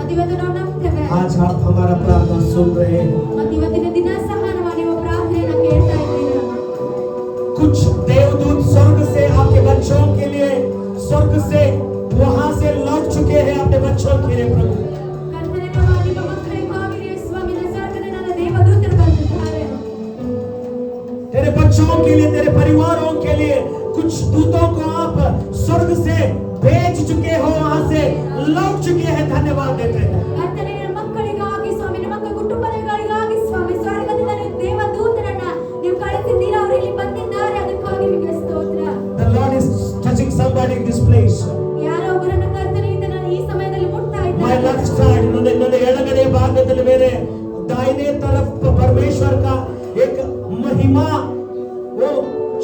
आज आप हमारा प्रार्थना सुन रहे हो। कुछ देवदूत स्वर्ग से आपके बच्चों के लिए, स्वर्ग से वहां से लौट चुके हैं अपने बच्चों के लिए। प्रभु तेरे बच्चों के लिए, तेरे परिवारों के लिए कुछ दूतों को आप स्वर्ग से भेज चुके हो, वहां से लौट चुके हैं। धन्यवाद देते हैं। The Lord is touching somebody in this place. My left side, इन्होंने एड़गड़े भागದಲ್ಲಿ मेरे दाहिने तरफ परमेश्वर का एक महिमा वो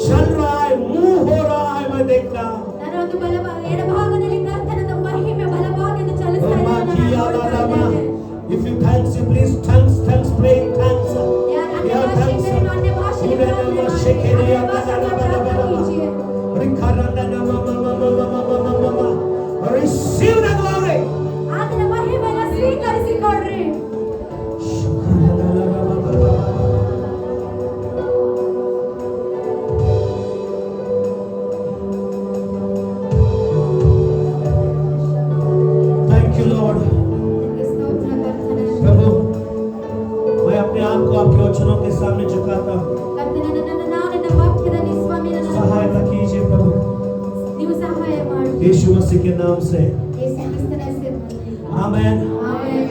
चल रहा है, मूव हो रहा है, मैं देख रहा हूं। If you thanks, you please thanks, pray thanks. Receive the glory. Thank you, Lord. प्रभु, मैं अपने आप को आपके वचनों के सामने झुकाता हूँ। सहायता कीजिए प्रभु, यीशु मसीह के नाम से। Amen.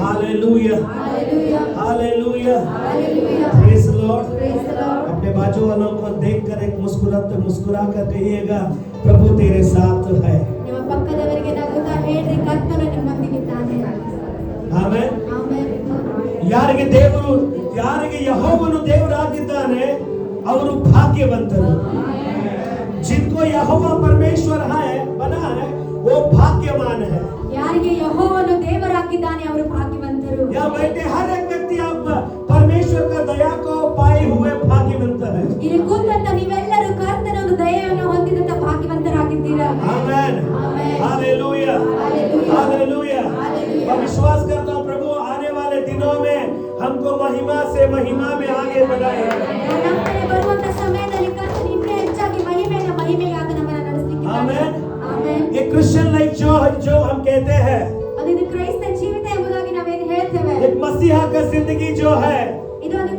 Hallelujah, hallelujah, praise Lord. अपने बाजू वालों को देखकर एक मुस्कुरा कर कहिएगा, प्रभु तेरे साथ है। ಆಮೆನ್. ಯಾರಿಗೆ ಯೆಹೋವನು ದೇವರಾಗಿದ್ದಾನೆ ಅವರು ಭಾಗ್ಯವಂತರು. जिनको यहोवा परमेश्वर है बना है वो भाग्यवान है. ಯಾರಿಗೆ ಯೆಹೋವನು ದೇವರಾಗಿದ್ದಾನೆ ಅವರು ಭಾಗ್ಯವಂತರು. यहाँ बैठे हर एक व्यक्ति आप परमेश्वर का दया को पाए हुए भाग्यवंत है. ಇಲ್ಲಿ ಕೂತಂತ ನೀವೆಲ್ಲರೂ ಕರ್ತನ ಒಂದು ದಯೆಯನ್ನು ಹೊಂದಿದಂತ ಭಾಗ್ಯವಂತರಾಗಿದ್ದೀರಾ. आमेन, हालेलुया, हालेलुया. मैं विश्वास करता हूँ प्रभु आने वाले दिनों में हमको महिमा से महिमा में आगे बढ़ाए. ಬರುವಂತ ಸಮಯದಲ್ಲಿ ಕರ್ತನ ಇನ್ನೂ ಹೆಚ್ಚಾಗಿ ಮಹಿಮೆಯಿಂದ ಮಹಿಮೆಗೆ ಆತನ ನಮ್ಮನ್ನು ನಡೆಸಲಿಕ್ಕೆ. आमेन, आमेन. ये क्रिश्चियन लाइफ जो हम कहते हैं, ಅದು ಕ್ರೈಸ್ತ ಜೀವಿತ ಎಂಬುದಾಗಿ ನಾವೇನು ಹೇಳ್ತೇವೆ, एक मसीहा का जिंदगी जो है ಇದು ಒಂದು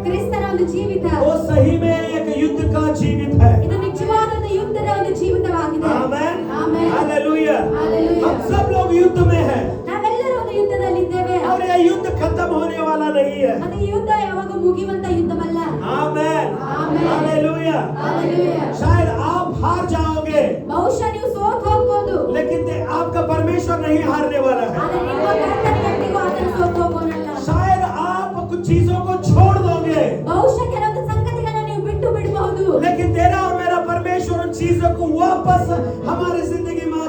ಕ್ರಿಸ್ತನ ಒಂದು ಜೀವಿತ, वो सही में एक युद्ध का जीवित है. ಇದು ನಿಜವಾದ ಒಂದು ಯುದ್ಧದ ಒಂದು ಜೀವಿತವಾಗಿದೆ. आमेन, आमेन, हालेलुया. हालेलुया. हम सब लोग युद्ध में हैं ನಾವೆಲ್ಲರೂ ಒಂದು ಯುದ್ಧದಲ್ಲಿದ್ದೇವೆ. और ये युद्ध खत्म होने वाला नहीं है. ಅದು ಈ ಯುದ್ಧ ಯಾವಾಗ ಮುಗಿಯುವಂತ ಯುದ್ಧವಲ್ಲ. आमेन, आमेन, हालेलुया. हालेलुया. शायद आप हार जाओगे ಬಹುಶಃ ನೀವು ಸೋತು ಹೋಗಬಹುದು, लेकिन आपका परमेश्वर नहीं हारने वाला है. ಆದರೆ ನಿಮ್ಮ ಕರ್ತನಿಗೂ ಆತನ ಸೋತು ಹೋಗೋನಲ್ಲ. शायद आप कुछ चीजों को छोड़ दोगे, ಬಹುಶಃ ಕೆಲವೊಂದು ಸಂಗತಿಗಳನ್ನು ನೀವು ಬಿಟ್ಟು ಬಿಡಬಹುದು, लेकिन तेरा और मेरा परमेश्वर उन चीजों को वापस हमारी जिंदगी में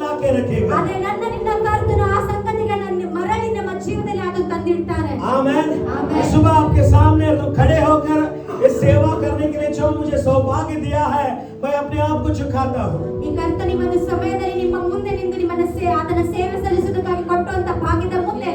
ला के रखेगा. ಆದರೆ ನನ್ನ ನಿನ್ನ ಕರ್ತನು ಆ ಸಂಗತಿಗಳನ್ನು ಮರಳಿ ನಮ್ಮ ಜೀವನದಲ್ಲಿ ಆತನು ತಂದಿಡ್ತಾನೆ. आमेन. आमेन. सुबह आपके सामने खड़े होकर इस सेवा करने के लिए जो मुझे सौभाग्य दिया है, मैं अपने आप को झुकाता हूँ. ಈ ಕರ್ತ ನಿಮ್ಮನ್ನು ಸಮಯದಲ್ಲಿ ನಿಮ್ಮ ಮುಂದೆ ನಿಂತು ನಿಮ್ಮನ್ನು ಆತನ ಸೇವೆ ಸಲ್ಲಿಸುವುದಕ್ಕಾಗಿ ಕೊಟ್ಟಂತ ಭಾಗ್ಯದ ಮುಂದೆ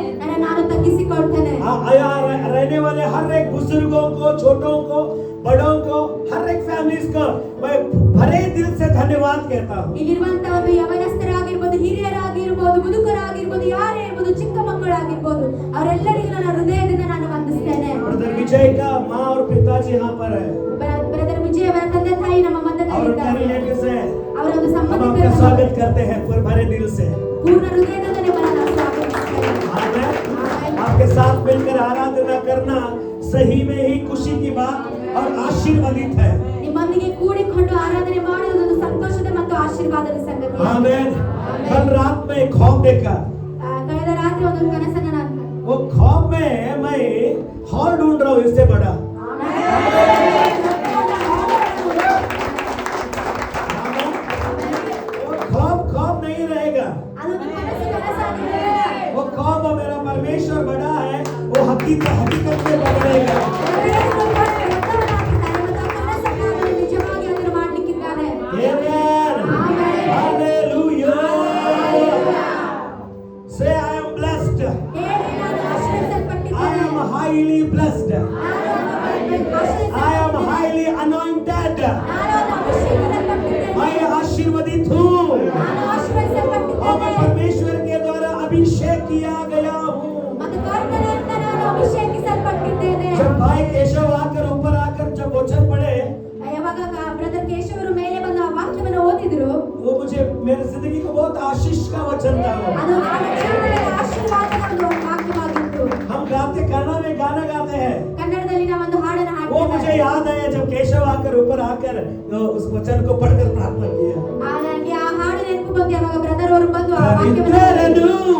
ನಾನು ತಗ್ಗಿಸಿಕೊಳ್ತೇನೆ. यहाँ रहने वाले हर एक बुजुर्गों को, छोटों को, बड़ों को, हर एक फैमिलीज को मैं भरे दिल से धन्यवाद कहता हूँ. ಇಲ್ಲಿರುವಂತ ಒಂದು ಯವನಸ್ಥರಾಗಿರ್ಬೋದು, ಹಿರಿಯರಾಗಿರ್ಬೋದು, ಮುದುಕರಾಗಿರ್ಬೋದು, ಯಾರೇ ಇರ್ಬೋದು, ಚಿಕ್ಕ ಮಕ್ಕಳಾಗಿರ್ಬೋದು, ಅವರೆಲ್ಲರಿಗೂ ನನ್ನ ಹೃದಯದಿಂದ ನಾನು ವಂದಿಸ್ತೇನೆ. ब्रदर विजय का माँ और पिताजी यहाँ पर है. ಬ್ರದರ್ ವಿಜಯ್ ಅವರ ತಂದೆ ತಾಯಿ ನಮ್ಮ ಮಧ್ಯದಲ್ಲಿದ್ದಾರೆ. ಅವರ ಒಂದು आपका स्वागत करते हैं भरे दिल से. पूर्ण हृदयದಿಂದ ನಿಮ್ಮನ್ನು ಸ್ವಾಗತಿಸುತ್ತೇನೆ. आमेन. आपके साथ मिलकर आराधना करना सही में ही खुशी की बात और आशीर्वादित है. ನಿಮ್ಮೊಂದಿಗೆ ಕೂಡಿಕೊಂಡು ಆರಾಧನೆ ಮಾಡುವುದು ಒಂದು ಸಂತೋಷದ ಮತ್ತು ಆಶೀರ್ವಾದದ ಸಂಗತಿ. आमेन. कल रात में ख्वाब देखा. ಕಳೆದ ರಾತ್ರಿ ಒಂದು ಕನಸನ್ನು ನಾನು वो ख्वाब में मैं हॉल ढूंढ रहा हूँ इससे बड़ा. ख्वाब नहीं रहेगा. वो ख्वाब मेरा परमेश्वर बड़ा है, वो हकीकत में बदलेगा. Amen. Hallelujah. Say I am blessed. Hallelujah ನಾನು ಒಂದು ಅಭಿಷೇಕಿಸಲ್ಪಟ್ಟಿದ್ದೇನೆ. मैं आशीर्वादित हूँ ನಾನು और ಆಶೀರ್ವದಿಸಲ್ಪಟ್ಟಿದ್ದೇನೆ मैं परमेश्वर के द्वारा अभिषेक किया गया हूँ ಮತ್ತು ಕರ್ತನಿಂದ ನಾನು ಅಭಿಷೇಕಿಸಲ್ಪಟ್ಟಿದ್ದೇನೆ. जब भाई केशव आकर ऊपर आकर जब वचन पढ़े ಯಾವಾಗ ಬ್ರದರ್ ಕೇಶವರು ಮೇಲೆ ಬಂದು ಆ ವಾಕ್ಯವನ್ನು ಓದಿದ್ರು, वो मुझे मेरे जिंदगी को बहुत आशीष का वचन था वो। ಅದು ನನ್ನ ಜೀವನದಲ್ಲಿ ಆಶೀರ್ವಾದದ ಒಂದು ವಾಕ್ಯವಾಗಿತ್ತು. हम गाते कन्नड़ में गाना गाते हैं ಕನ್ನಡದಲ್ಲಿ ನಾವು ಒಂದು ಹಾಡನ್ನು वो मुझे ಹಾಡ್ತೇವೆ. याद आया जब केशव आकर ऊपर आकर उस वचन को पढ़कर प्रार्थना किया ನನಗೆ ಆ ಹಾಡು ನೆನಪು ಬಂತು ಯಾವಾಗ ಬ್ರದರ್ ಅವರು ಬಂದು ಆ ವಾಕ್ಯವನ್ನು ದರಿದ್ರರನು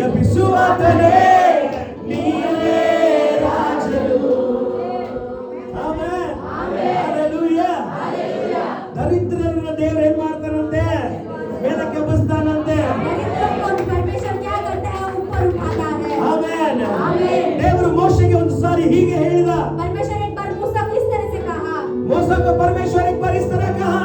ಎಬ್ಬಿಸುವಾತನೇ ನೀನೇ ರಾಜನು ಆಮೆನ್ ಹಲ್ಲೆಲೂಯಾ ದರಿದ್ರರನ್ನ ದೇವರು ಏನ್ ಮಾಡ್ತಾನಂತೆ ಮೇಲಕ್ಕೆ ಎಬ್ಬಿಸ್ತಾನಂತೆ परमेश्वर क्या करता है ऊपर उठाता है. Amen amen. ದೇವರು ಮೋಶೆಗೆ ಒಂದು ಸಾರಿ ಹೀಗೆ ಹೇಳಿದ परमेश्वर एक बार मूसा को इस तरह से कहा. मूसा को परमेश्वर एक बार इस तरह कहा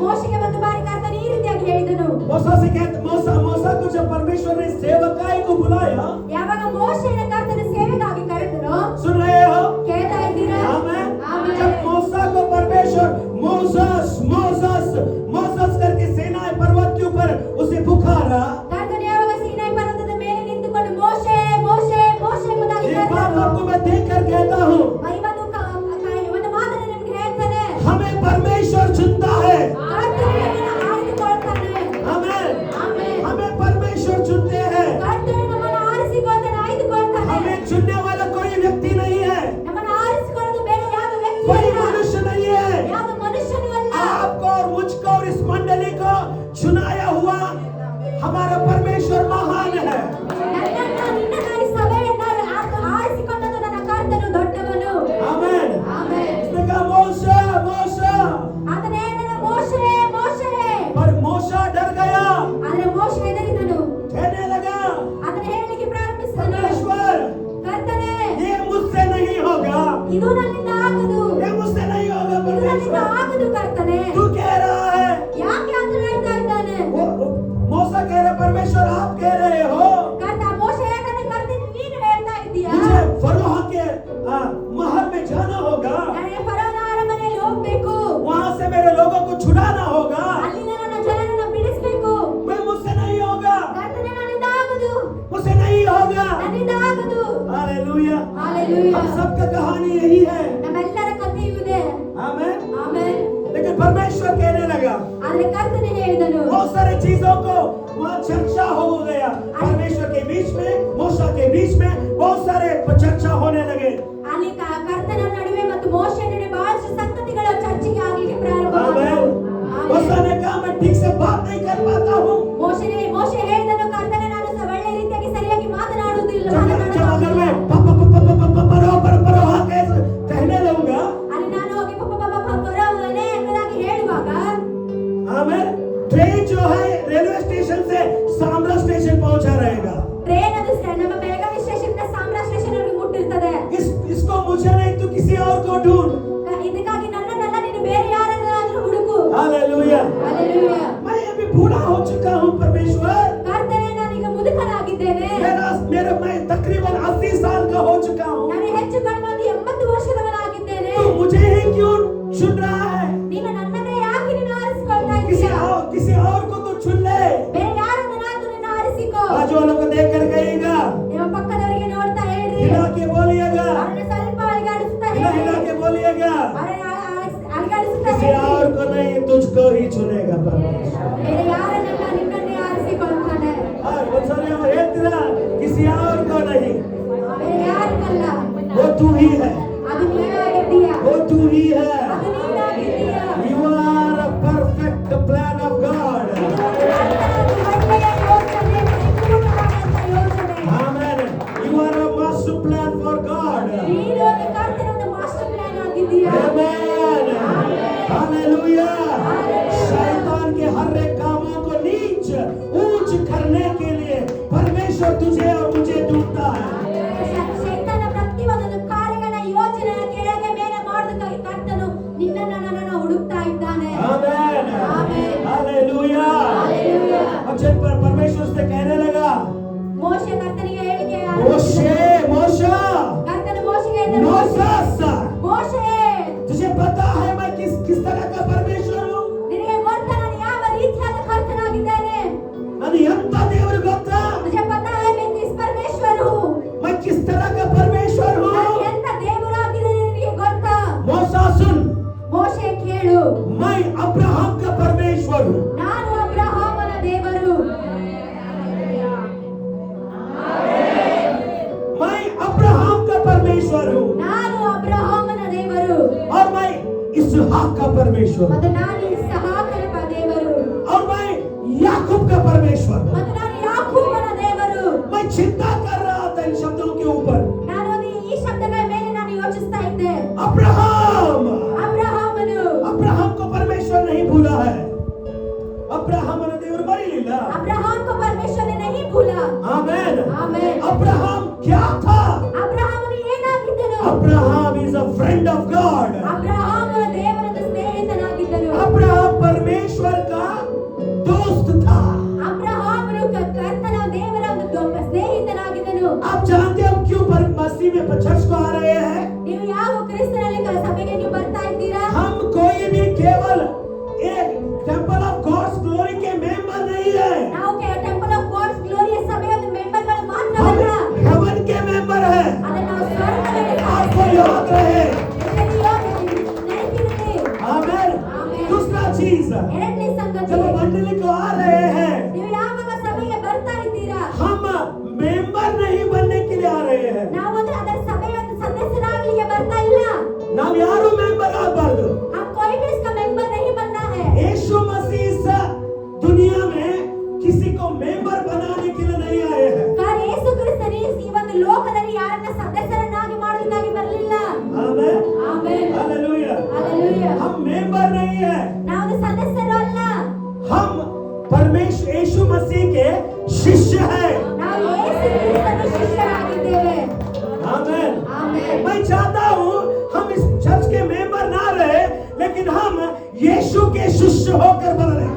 ಮೋಶೆಗೆ ಒಂದು ಬಾರಿ ಕರ್ತನು ಈ ರೀತಿಯಾಗಿ ಹೇಳಿದನು. मूसा से कहते मूसा को जब परमेश्वर ने सेवकाई को बुलाया ಯಾವಾಗ ಮೋಶೆಯನ್ನು ಕರ್ತನು ಸೇವೆಗಾಗಿ ಕರೆದನು, सुन रहे हो ಕೇಳ್ತಾ ಇದ್ದೀರಾ? आमेन आमेन. जब मूसा को परमेश्वर मोसेस मोसेस मोसेस करके सीनाई पर्वत के ऊपर उसे पुकारा ಕರ್ತನು ಯಾವಾಗ ಸೀನಾಯಿ ಪರ್ವತದ ಮೇಲೆ ನಿಂತುಕೊಂಡು ಮೋಶೆ ಮೋಶೆ ಮೋಶೆ ಎಂಬುದಾಗಿ एक बात ಕರೆದನು. आपको मैं देख कर कहता हूँ ಒಂದು ಮಾತನ್ನು ನಿಮಗೆ ಹೇಳ್ತಾನೆ. हमें परमेश्वर चुनता है ಕರ್ತನು ನಮ್ಮನ್ನು ಆರಿಸಿಕೊಳ್ತಾನೆ. आमेन ಆಮೆನ್. हमें परमेश्वर चुनते हैं ಕರ್ತನು ನಮ್ಮನ್ನು ಆರಿಸಿಕೊಳ್ತಾನೆ, ಆಯ್ದುಕೊಳ್ತಾನೆ. हमें चुनने वाला कोई व्यक्ति नहीं है ನಮ್ಮನ್ನು ಆರಿಸಿಕೊಳ್ಳೋದು ಬೇರೆ ಯಾವ ವ್ಯಕ್ತಿ कोई ಅಲ್ಲ, मनुष्य नहीं है ಯಾವ ಮನುಷ್ಯನೂ ಅಲ್ಲ. आपको और मुझको और इस मंडली को चुनाया हुआ हमारा परमेश्वर महान है ನನ್ನನ್ನು ನಿನ್ನನ್ನು ಈ ಸಭೆಯನ್ನು ಆರಿಸಿಕೊಂಡದ್ದು ನನ್ನ ಕರ್ತನು ದೊಡ್ಡವನು. आमेन ಆಮೆನ್. उसने कहा मूसा मूसा ಆತನು ಹೇಳಿದನು, ಮೋಶೆ ಮೋಶೆ. पर मूसा डर गया ಆದರೆ ಮೋಶೆ ಹೆದರಿದನು. कहने लगा ಆತನು ಹೇಳಲಿಕ್ಕೆ ಪ್ರಾರಂಭಿಸಿದನು, परमेश्वर ಕರ್ತನೇ, ये मुझसे नहीं होगा ಇದು ನನ್ನಿಂದ ಆಗದು, ये मुझसे नहीं होगा ಇದು ನನ್ನಿಂದ परमेश्वर ಆಗದು ಕರ್ತನೇ. तू कह रहा है ಯಾಕೆ ಆತನು ಹೇಳ್ತಾ ಇದ್ದಾನೆ? मूसा कह रहे परमेश्वर आप कह रहे हो ಕರ್ತ ಮೋಶೆ ಹೇಳ್ತಾನೆ, ಕರ್ತನೇ ನೀನು ಹೇಳ್ತಾ ಇದ್ದೀಯಾ? मुझे फरोह के महल में जाना होगा ನನಗೆ ಫರೋಹನ ಅರಮನೆಯಲ್ಲಿ ಹೋಗ್ಬೇಕು, वहां से मेरे लोगों को छुड़ाना होगा ಅಲ್ಲಿಂದ ನನ್ನ ಜನರನ್ನು ಬಿಡಿಸಬೇಕು. मैं मुझसे नहीं होगा ಕರ್ತನೇ ನನ್ನಿಂದ ಆಗದು, मुझसे नहीं होगा ನನ್ನಿಂದ ಆಗದು. Hallelujah hallelujah. हम सबका कहानी यही है ನಮ್ಮೆಲ್ಲರ ಕಥೆಯೂ ಇದೆ. आमेन ಆಮೆನ್. लेकिन परमेश्वर कहने लगा ಆದ್ರೆ ಕರ್ತನೇ ಹೇಳಿದನು, बहुत सारी चीजों को वहाँ चर्चा हो गया परमेश्वर के बीच में मूसा के बीच में बहुत सारे चर्चा होने लगे ಅಲ್ಲಿ ಕರ್ತನ ನಡುವೆ ಮತ್ತು ಮೋಶೆ ನಡುವೆ ಬಹಳಷ್ಟು ಸಂಗತಿಗಳು ಚರ್ಚೆಗೆ ಆಗಲಿಕ್ಕೆ ಪ್ರಾರಂಭವಾದವು. आमेन मूसा ने कहा मैं ठीक से बात नहीं कर पाता हूँ ಮೋಶೆ ಹೇಳಿದನು, ಕರ್ತನೇ ನಾನು ಒಳ್ಳೆ ರೀತಿಯಾಗಿ ಸರಿಯಾಗಿ ಮಾತನಾಡುವುದಿಲ್ಲ. जब अगर मैं परो कहने लगूंगा ಅಲ್ಲಿ ನಾನು ಹೋಗಿ ಫರೋಹನೇ ಎಂಬುದಾಗಿ ಹೇಳುವಾಗ आमेन ट्रेन जो है रेलवे स्टेशन से सामरा स्टेशन पहुंचा रहेगा ಟ್ರೈನ್ ಅದು ನಮ್ಮ ಬೆಳಗಾವಿ ಸ್ಟೇಷನ್ ಇಂದ ಸಾಮ್ರಾ ಸ್ಟೇಷನ್ ವರೆಗೆ ಮುಟ್ಟಿರ್ತದೆ. इसको मुझे नहीं तो किसी और को ढूंढ ಇದಕ್ಕಾಗಿ ನನ್ನನ್ನೆಲ್ಲ ನೀನು ಬೇರೆ ಯಾರನ್ನಾದ್ರೂ ಹುಡುಕು. Hallelujah hallelujah. मैं अभी बूढ़ा हो चुका हूँ परमेश्वर ಕರ್ತನೇ ನಾನೀಗ ಮುದುಕನಾಗಿದ್ದೇನೆ. मैं तकरीबन 80 साल का हो चुका हूँ ನಾನು ಹೆಚ್ಚು ಕಡಿಮೆ ಒಂದು 80 ವರ್ಷದವನಾಗಿದ್ದೇನೆ. तो मुझे ही क्यों चुन रहा है ನೀನು ನನ್ನನ್ನೇ ಯಾಕೆ ನೀನು ಆರಿಸಿಕೊಳ್ತಾ ಇದ್ದೀಯಾ? किसी और को तो चुन ले ಬೇರೆ ಯಾರನ್ನಾದ್ರೂ ನೀನು ಆರಿಸಿಕೋ. बाजू वालों को देख कर कहेगा ನಿಮ್ಮ ಪಕ್ಕದವರಿಗೆ ನೋಡ್ತಾ ಹೇಳ್ರಿ, हिला के बोलिएगा ಅವ್ರನ್ನ ಸ್ವಲ್ಪ ಅಲುಗಾಡಿಸ್ತಾ हिला ಹೇಳ್ರಿ, हिला के बोलिएगा ಅವ್ರನ್ನ ಅಲುಗಾಡಿಸ್ತಾ किसी ಹೇಳ್ರಿ. और को नहीं तुझको ही चुनेगा परमेश्वर ಬೇರೆ ಯಾರನ್ನೆಲ್ಲ ನಿನ್ನನ್ನೇ ಆರಿಸಿಕೊಳ್ತಾನೆ. ಹೇಳ್ತೀರಾ किसी और को नहीं ಬೇರೆ ಯಾರನ್ನಲ್ಲ, वो तू ही है ಅದು ನೀನಾಗಿದ್ದೀಯಾ, वो तू ही है ಅದು ನೀನಾಗಿದ್ದೀಯಾ. you are a perfect plan of God ಒಳ್ಳೆಯ ಯೋಚನೆ, ಪರಿಪೂರ್ಣವಾದಂತ ಯೋಚನೆ. amen you are a master plan for God ನೀನು ಒಂದು ಕರ್ತನ ಒಂದು ಮಾಸ್ಟರ್ ಪ್ಲಾನ್ ಆಗಿದ್ದೀಯಾ. amen hallelujah शैतान के हर एक कामों को नीच ऊंच करने के लिए परमेश्वर तुझे और मुझे ढूंढता है ಶೈತಾನ ಪ್ರತಿಯೊಂದು ಕಾರ್ಯಗಳ ಹೇಳಿದನು, मैं अब्राहम का परमेश्वर हूँ। ನಾನು ಅಬ್ರಹಾಮನ ದೇವರು, मैं अब्राहम का परमेश्वर हूँ ನಾನು ಅಬ್ರಹಾಮನ ದೇವರು, और मैं इसहाक का परमेश्वर हूँ ಮತ್ತು ನಾನು ಇಸ್ಹಾಕನ ದೇವರು, और मैं याकूब का परमेश्वर हूँ। ಮತ್ತು ನಾನು ಯಾಕೋಬನ ದೇವರು. मैं चिंता कर रहा था इन शब्दों के ऊपर। ನಾನು ಈ ಶಬ್ದಗಳ ಮೇಲೆ ನಾನು ಯೋಚಿಸ್ತಾ ಇದ್ದೆ. अब्राहम, ಅಬ್ರಹಾಮನು, अब्राहम को परमेश्वर नहीं भूला है। अब्राहम ने देवर बरीलिಲ್ಲ। अब्राहम को परमेश्वर ने नहीं भूला. आमेन, आमेन. अब्राहम क्या था? ಅಬ್ರಹಾಮನು ಏನಾಗಿದ್ದನು? Abraham is a friend of God. ಅಬ್ರಹಾಮನು ದೇವರ ಸ್ನೇಹಿತನಾಗಿದ್ದನು. अब्राहम परमेश्वर का दोस्त था। ಅಬ್ರಹಾಮನು ಕರ್ತನ ದೇವರ ಒಂದು ಸ್ನೇಹಿತನಾಗಿದ್ದನು. आप जानते हो क्यों मसीह में चर्च को आ रहे हैं? ನೀವು ಯಾವ ಕ್ರಿಸ್ತನಲ್ಲಿ ಸಭೆಗೆ ನೀವು ಬರ್ತಾ ಇದ್ದೀರಾ? हम कोई भी केवल एक टेंपल ऑफ गॉड्स ग्लोरी के मेंबर नहीं है। ನಾವು ಟೆಂಪಲ್ ಆಫ್ ಗಾಡ್ಸ್ ಗ್ಲೋರಿಯಸ್ ಸಭೆಯ ಮೆಂಬರ್ಗಳು ಮಾತ್ರವಲ್ಲ, हेवन के मेंबर है। ಅದನ್ನ ನಾವು ಸ್ವರ್ಗದಲ್ಲಿ आपको याद रहे। ನೆನಪಿರಲಿ. आमेन। दूसरा चीज, ಎರಡನೇ ಸಂಗತಿ, जब मंडली को आ रहे हैं, ನೀವು ಯಾವಾಗ ಸಭೆಗೆ ಬರ್ತಾ ಇದ್ದೀರಾ, हम मेंबर नहीं बनने के लिए आ रहे हैं। ನಾವು ಅದರ ಸಭೆಯ ಒಂದು ಸದಸ್ಯರಾಗಲಿಕ್ಕೆ ಬರ್ತಾ ಇಲ್ಲ. ನಾವು ಯಾರು मेंबर ಆಗಬಾರದು। हम कोई भी इसका मेंबर नहीं बनना है. यीशु मसीह इस दुनिया में किसी को मेंबर बनाने के लिए नहीं आए हैं। कारण ಯೇಸು ಕ್ರಿಸ್ತನು ಈ ಒಂದು ಲೋಕದಲ್ಲಿ ಯಾರನ್ನ ಸದಸ್ಯರನ್ನಾಗಿ ಮಾಡಲಿಕ್ಕಾಗಿ ಬರಲಿಲ್ಲ. आमेन, ಆಮೆನ್, हालेलुया। ಹಾಲೆಲೂಯಾ. हम मेंबर नहीं है, ನಾವು ಸದಸ್ಯರು ಅಲ್ಲ, हम परमेश्वर यीशु मसीह के शिष्य हैं। ನಾವು ಯೇಸು ಕ್ರಿಸ್ತನ ಶಿಷ್ಯರಾಗಿದ್ದೇವೆ. आमेन। ಆಮೆನ್. मैं चाहता हूँ हम इस चर्च के मेंबर ना रहे, लेकिन हम यीशु के शिष्य होकर बने।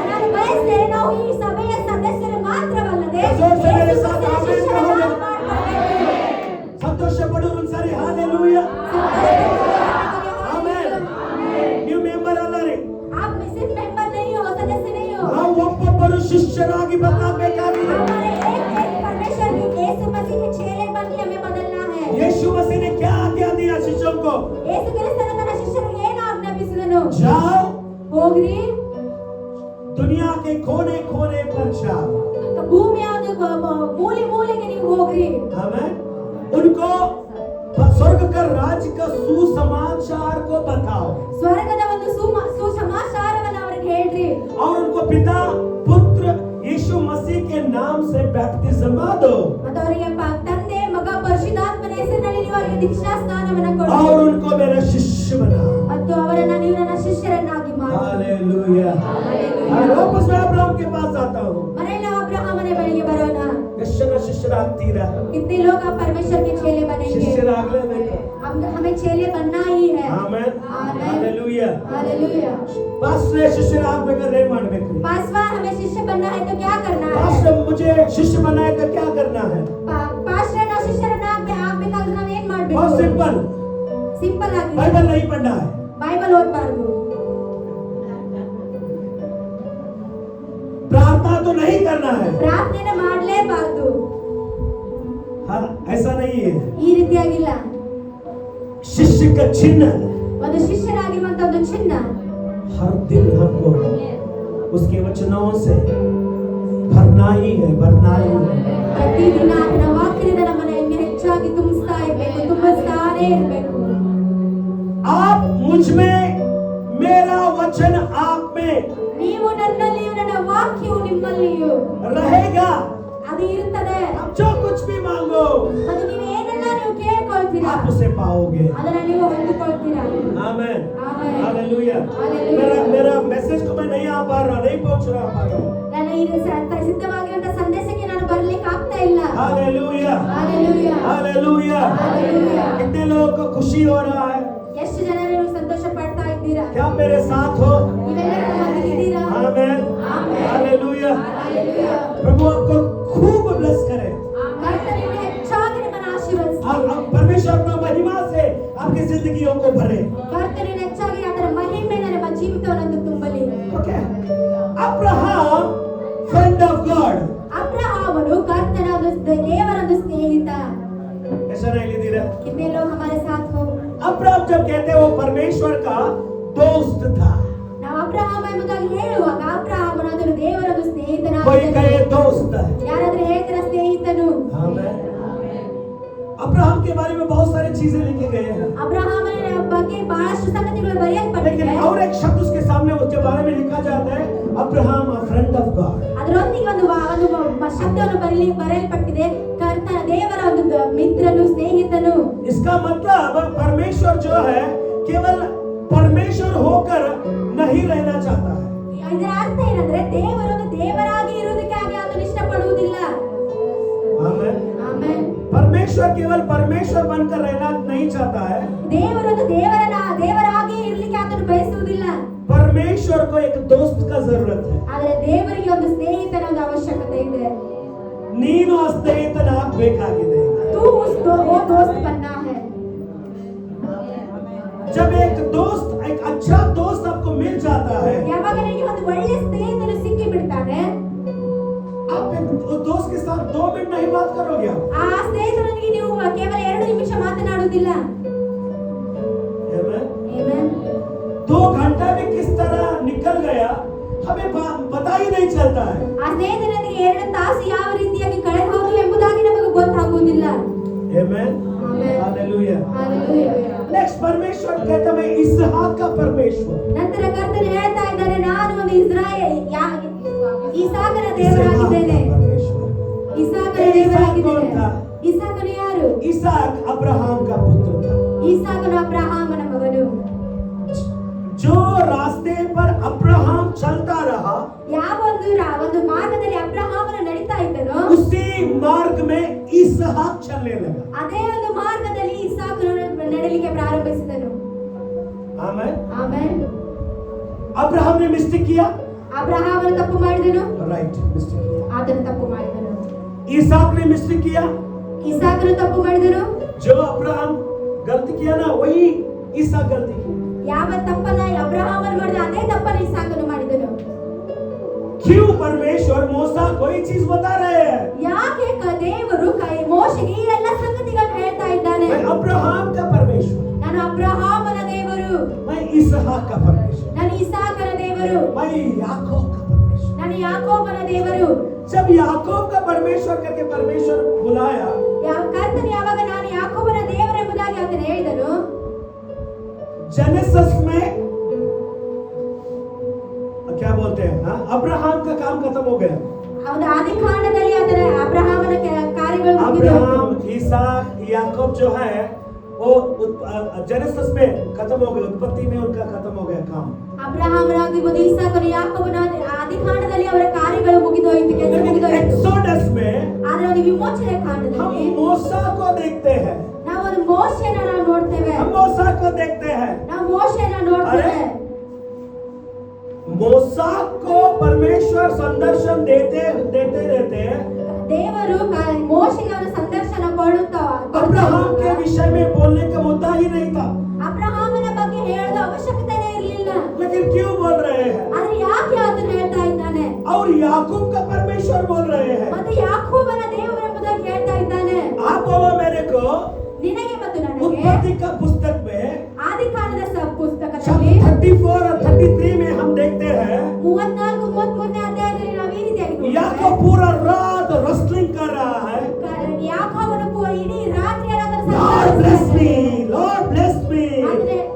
ನಾನು ಬಯಸ್ತೇನೆ ನಾವು ಈ ಸಭೆಯ ಸದಸ್ಯರು ಮಾತ್ರವಲ್ಲದೆ जोर से मेरे ಯೇಸು साथ ಕ್ರಿಸ್ತನ आमेन ಶಿಷ್ಯರನ್ನಾಗಿ कहोगे। ಮಾಡಬೇಕು. संतोष से पढ़ो उनसारी हालेलुया। आमेन। ನೀವು मेंबर ಅಲ್ಲ ರೀ, आप सिर्फ मेंबर नहीं हो, सदस्य नहीं हो. ನಾವು ಒಬ್ಬೊಬ್ಬರು ಶಿಷ್ಯರಾಗಿ ಬದಲಾಗಬೇಕಾಗಿದೆ। हमारे एक परमेश्वर के यीशु मसीह के चेले बन के हमें बदलना है. यीशु मसीह ने क्या आज्ञा दिया शिष्यों को? ಯೇಸು ಕ್ರಿಸ್ತನು ತನ್ನ ಶಿಷ್ಯರಿಗೆ ಏನು ಆಜ್ಞಾಪಿಸಿದನು? जाओ, ಹೋಗ್ರಿ, दुनिया के कोने कोने पर जाओ। ಭೂಮಿಯ ಒಂದು ಮೂಲೆ ಮೂಲೆಗೆ ನೀವು ಹೋಗ್ರಿ. आमेन। उनको स्वर्ग का राज्य का सुसमाचार को बताओ ಸ್ವರ್ಗದ ಒಂದು ಸುಸಮಾಚಾರವನ್ನು ಅವರಿಗೆ ಹೇಳ್ರಿ. और उनको पिता पुत्र यीशु मसीह के नाम से बैप्टिज्म दो ಮತ್ತು ಅವರಿಗೆ ತಂದೆ मग ಪರಿಶುದ್ಧಾತ್ಮನ ಹೆಸರಿನಲ್ಲಿ ನೀವು ಅವರಿಗೆ ದೀಕ್ಷಾ ಸ್ನಾನವನ್ನು ಕೊಡಿ और उनको मेरा शिष्य बनाओ। ಮತ್ತು ಅವರನ್ನ ನೀವು ನನ್ನ ಶಿಷ್ಯರನ್ನಾಗಿ ಮಾಡಿ. हालेलुया। मैं वापस मैं अब्राहम के पास आता हूँ। ಮನೆಯಲ್ಲಿ ನಾವು ಅಬ್ರಹಾಮನ ಬಳಿಗೆ ಬರೋಣ. शिष्यरागतीरा कितने लोग आप परमेश्वर के चेले बनेंगे? शिष्यरागले देखो। हमें चेले बनना ही है. आमेन, हालेलुया। हालेलुया. पास्टर शिष्यराग में कर रहे मानಬೇಕು। पासवान हमें शिष्य बनना है तो क्या करना है? पास्टर मुझे शिष्य बनाए तो क्या करना है? पास्टर ना ಶಿಷ್ಯರನ್ನ ಆಗಬೇಕಾದ್ರೆ ನಾವು ಏನು ಮಾಡಬೇಕು? बहुत सिंपल ಆಗಿ बाइबल नहीं पढ़ना है, ಬೈಬಲ್ ಓದಬಾರದು, प्रार्थना तो नहीं करना है। ಪ್ರಾರ್ಥನೆ ಮಾಡಲೇಬಾರದು. हाँ, ऐसा नहीं है। ಈ ರೀತಿಯಾಗಿಲ್ಲ. शिष्य का चिन्ह ಒಂದು ಶಿಷ್ಯರಾಗಿರುವಂತ ಒಂದು ಚಿಹ್ನ हर दिन हमको उसके वचनों से भरना ही है, भरना ही है। ಪ್ರತಿದಿನ ಅದರ ವಾಕ್ಯದಿಂದ ನಮ್ಮನ್ನ ಇನ್ನೂ ಹೆಚ್ಚಾಗಿ ತುಂಬಿಸ್ತಾ ಇರಬೇಕು, ತುಂಬಿಸ್ತಾನೇ ಇರಬೇಕು. आप मुझ में, मेरा वचन आप में ನೀವು ನನ್ನಲ್ಲಿಯೂ ನನ್ನ ವಾಕ್ಯವು ನಿಮ್ಮಲ್ಲಿಯೂ रहेगा। ಅದು ಇರುತ್ತದೆ. आप जो कुछ भी मांगो ಅದು ನೀವು ಏನೆಲ್ಲ ನೀವು ಕೇಳ್ಕೊಳ್ತೀರಾ आप उसे पाओगे। ಅದನ್ನ ನೀವು ಹೊಂದಿಕೊಳ್ತೀರಾ. आमेन, ಆಮೆನ್. हालेलुया। हालेलुया। मेरा मैसेज को मैं नहीं आ पा रहा, नहीं पहुंच रहा। ನನ್ನ ಈ ಸಿದ್ಧವಾಗಿರುವಂತ ಸಂದೇಶಕ್ಕೆ ನಾನು ಬರ್ಲಿಕ್ಕೆ ಆಗ್ತಾ ಇಲ್ಲ. Hallelujah, hallelujah, hallelujah. ಹಾಲೆಲೂಯಾ. कितने लोगों को खुशी हो रहा है? ಎಷ್ಟು ಜನರು ಸಂತೋಷ ಪಡ್ತಾ ಇದ್ದೀರಾ? क्या मेरे साथ हो? ನೀವೆಲ್ಲರೂ ನಮ್ಮೊಂದಿಗಿದ್ದೀರಾ? आमेन, ಆಮೆನ್. हालेलुया। ಹಾಲೆಲೂಯಾ. प्रभु आपको खूब ब्लेस करे ಕರ್ತನು ನಿಮ್ಮನ್ನು ಹೆಚ್ಚಾಗಿ ನಿಮ್ಮನ್ನು ಆಶೀರ್ವದಿಸಲಿ. और परमेश्वर अपना महिमा से आपकी जिंदगियों को भरे। ಕರ್ತನು ಹೆಚ್ಚಾಗಿ ಅದರ ಮಹಿಮೆಯಿಂದ ನಮ್ಮ ಜೀವಿತವನ್ನು ತುಂಬಲಿ. Okay. Abraham friend of God, ಅಬ್ರಹಾಮನು ಕರ್ತನ ದೇವರ ಒಂದು ಸ್ನೇಹಿತ. ऐसा नहीं लीजिए। कितने लोग हमारे साथ हो? अब्राहम जब कहते हैं वो परमेश्वर का दोस्त था। ನಾವು ಅಬ್ರಹಾಮ ಎಂಬುದಾಗಿ ಹೇಳುವಾಗ ಅಬ್ರಹಾಮನು ಅದನ್ನು ದೇವರ ಒಂದು कोई ಸ್ನೇಹಿತನಾಗಿದ್ದನು. कहे दोस्त है। ಯಾರಾದರೂ ಹೇಳ್ತಾರ ಸ್ನೇಹಿತನು. आमीन। अब्राहम के बारे में बहुत सारी चीजें लिखे गए हैं, ಅಬ್ರಹಾಮನ ಬಗ್ಗೆ ಬಹಳಷ್ಟು ಸಂಗತಿಗಳು ಬರೆಯಲ್ಪಟ್ಟಿವೆ. लेकिन और एक शब्द उसके सामने उसके बारे में लिखा जाता है, Abraham a friend of God. ಅದರೊಂದಿಗೆ ಒಂದು ಶಬ್ದವನ್ನು ಬರೆಯಲ್ಪಟ್ಟಿದೆ, ಕರ್ತನ ದೇವರ ಒಂದು ಮಿತ್ರನು, ಸ್ನೇಹಿತನು. इसका मतलब परमेश्वर जो है केवल परमेश्वर होकर नहीं रहना चाहता है। ಇದರ ಅರ್ಥ ಏನಂದ್ರೆ ದೇವರೊಂದು ದೇವರಾಗಿ ಇರುವುದಕ್ಕಾಗಿ ಆತನು ಇಷ್ಟಪಡುವುದಿಲ್ಲ. आमीन। ಆಮೆನ್. परमेश्वर केवल परमेश्वर बनकर रहना नहीं चाहता है। ದೇವರೊಂದು ದೇವರಾಗಿ ಇರಲಿಕ್ಕೆ ಆತನು ಬಯಸುವುದಿಲ್ಲ. परमेश्वर को एक दोस्त का जरूरत है। ಆದರೆ ದೇವರಿಗೆ ಒಂದು ಸ್ನೇಹಿತನ ಒಂದು ಅವಶ್ಯಕತೆ ಇದೆ. ನೀನು ಆ ಸ್ನೇಹಿತನಾಗಬೇಕಾಗಿದೆ। तू वो दोस्त बनना है। जब एक दोस्त, एक अच्छा दोस्त आपको मिल जाता है, ಯಾವಾಗ ನಿಮಗೆ ಒಂದು ಒಳ್ಳೆ ಸ್ನೇಹಿತನು ಸಿಕ್ಕಿ ಬಿಡ್ತಾನೆ, आप उस दोस्त के साथ 2 मिनट नहीं बात करोगे। ಆ ಸ್ನೇಹಿತನಿಗೆ ನೀವು ಕೇವಲ 2 ನಿಮಿಷ ಮಾತನಾಡುವುದಿಲ್ಲ. आमीन। ಆಮೆನ್. 2 घंटा भी किस तरह निकल गया हमें पता ही नहीं चलता है। ಆ ಸ್ನೇಹಿತನಿಗೆ 2 ತಾಸು ಯಾವ ರೀತಿಯಾಗಿ ಕಳೆದು ಹೋದವು ಎಂಬುದಾಗಿ ನಮಗೆ ಗೊತ್ತಾಗುವುದಿಲ್ಲ. आमीन। ಆಮೆನ್. हालेलुया। ಹಾಲೆಲೂಯಾ. नेक्स्ट परमेश्वर कहता है इसहाक का परमेश्वर। ನಂತರ ಕರ್ತನು ಹೇಳ್ತಾ ಇದ್ದಾನೆ, ನಾನು ಒಂದು ಇಸಾಕನ ದೇವರಾಗಿದ್ದೇನೆ. ಇಸಾಕನ ದೇವರಾಗಿದ್ದೇನೆ. ಇಸಾಕನು ಯಾರು? इसाक अब्राहम का पुत्र था। ಇಸಾಕನು ಅಬ್ರಹಾಮನ ಮಗನು. जो रास्ते पर अब्राहम चलता रहा, ಯಾವ ಒಂದು ಮಾರ್ಗದಲ್ಲಿ ಅಬ್ರಹಾಮನು ನಡೀತಾ ಇದ್ದನೋ उसी मार्ग में इसहाक चलने लगा। ಅದೇ ಒಂದು ಮಾರ್ಗದಲ್ಲಿ ಇಸಾಕನು ನಡೆಯಲಿಕ್ಕೆ ಪ್ರಾರಂಭಿಸಿದನು. आमीन। ಆಮೆನ್. अब्राहम ने मिस्टेक किया, ಅಬ್ರಹಾಮನು ತಪ್ಪು ಮಾಡಿದನು. राइट, मिस्टेक किया। ಆತನು ತಪ್ಪು ಮಾಡಿದನು. इसहाक ने मिस्टेक किया, ಇಸಾಕನು ತಪ್ಪು ಮಾಡಿದನು. जो अब्राहम गलती किया ना वही इसहाक गलती किया। ಯಾವ ತಪ್ಪನ್ನ ಅಬ್ರಹಾಮನು ಮಾಡಿದ ಅದೇ ತಪ್ಪನ್ನು ಇಸಾಕನು ಮಾಡಿದನು. क्यों परमेश्वर मूसा कोई चीज बता रहे हैं? ಯಾಕೆ ದೇವರು ಮೋಶೆಗೆ ಈ ಎಲ್ಲ ಸಂಗತಿಗಳನ್ನು ಹೇಳ್ತಾ ಇದ್ದಾನೆ? मैं अब्राहम का परमेश्वर, ನಾನು ಅಬ್ರಹಾಮನ ದೇವರು, मैं इसहाक का परमेश्वर, ನಾನು ಇಸಾಕನ ದೇವರು, मैं याकूब का परमेश्वर। ನಾನು ಯಾಕೋಬನ ದೇವರು. जब याकूब का परमेश्वर करके परमेश्वर बुलाया, ಕರ್ತನು ಯಾವಾಗ ನಾನು ಯಾಕೋಬನ ದೇವರೆಂಬುದಾಗಿ ಆತನು ಹೇಳಿದನು, जेनेसिस में क्या बोलते हैं, अब्राहम का काम खत्म हो गया। ಅವನ ಆದಿಕಾಂಡದಲ್ಲಿ ಅದರ ಅಬ್ರಹಾಮನ ಕಾರ್ಯಗಳು ಮುಗಿದವು. अब्राहम, इसहाक, याकूब जो है वो जेनेसिस में खत्म हो गए, उत्पत्ति में उनका खत्म हो गया काम। ಅಬ್ರಹಾಮನಾಗಿರ್ಬೋದು, ಇಸಾಕನು, ಯಾಕೋಬನ ಆದಿಕಾಂಡದಲ್ಲಿ ಅವರ ಕಾರ್ಯಗಳು ಮುಗಿದೋಯಿತು, ಕೆಲಸ ಮುಗಿದೋಯಿತು. एक्सोडस में ಆದ್ರೆ ಒಂದು ವಿಮೋಚನೆ हम ಕಾಂಡದಲ್ಲಿ मूसा को देखते हैं, ನಾವು ಒಂದು ಮೋಶೆನ ನಾವು ನೋಡ್ತೇವೆ. हम मूसा को देखते हैं। ನಾವು ಮೋಶೆನ ನೋಡ್ತೇವೆ. मूसा को परमेश्वर संदर्शन देते रहते ದೇವರು ಮೋಶೆಗೆ ಅವನ ಸಂದರ್ಶನ ಕೊಡುತ್ತಾ अब्राहम के विषय में बोलने का मुद्दा ही नहीं था, ಅಬ್ರಹಾಮನ ಬಗ್ಗೆ ಹೇಳೋ ಅವಶ್ಯಕತೆನೇ ಇರಲಿಲ್ಲ. लेकिन क्यों बोल रहे हैं? ಆದ್ರೆ ಯಾಕೆ ಆತನು ಹೇಳ್ತಾ ಇದ್ದಾನೆ? और याकूब का परमेश्वर बोल रहे हैं। ಮತ್ತೆ ಯಾಕೋಬನ ದೇವರೆಂಬುದಾಗಿ ಹೇಳ್ತಾ ಇದ್ದಾನೆ. आप बोलो मेरे को, ನಿನಗೆ ಮತ್ತು ನನಗೆ उत्पत्ति का पुस्तक में ಆದಿಕಾಂಡದ ಪುಸ್ತಕದಲ್ಲಿ 34 और 33 में हम देखते हैं 34-33ನೇ ಅಧ್ಯಾಯದಲ್ಲಿ ನಾವು ಈ ರೀತಿಯಾಗಿ याकूब पूरा रात रेस्लिंग कर रहा है। ಯಾಕೋಬನು ಇಡೀ ರಾತ್ರಿ Lord bless me, Lord bless me,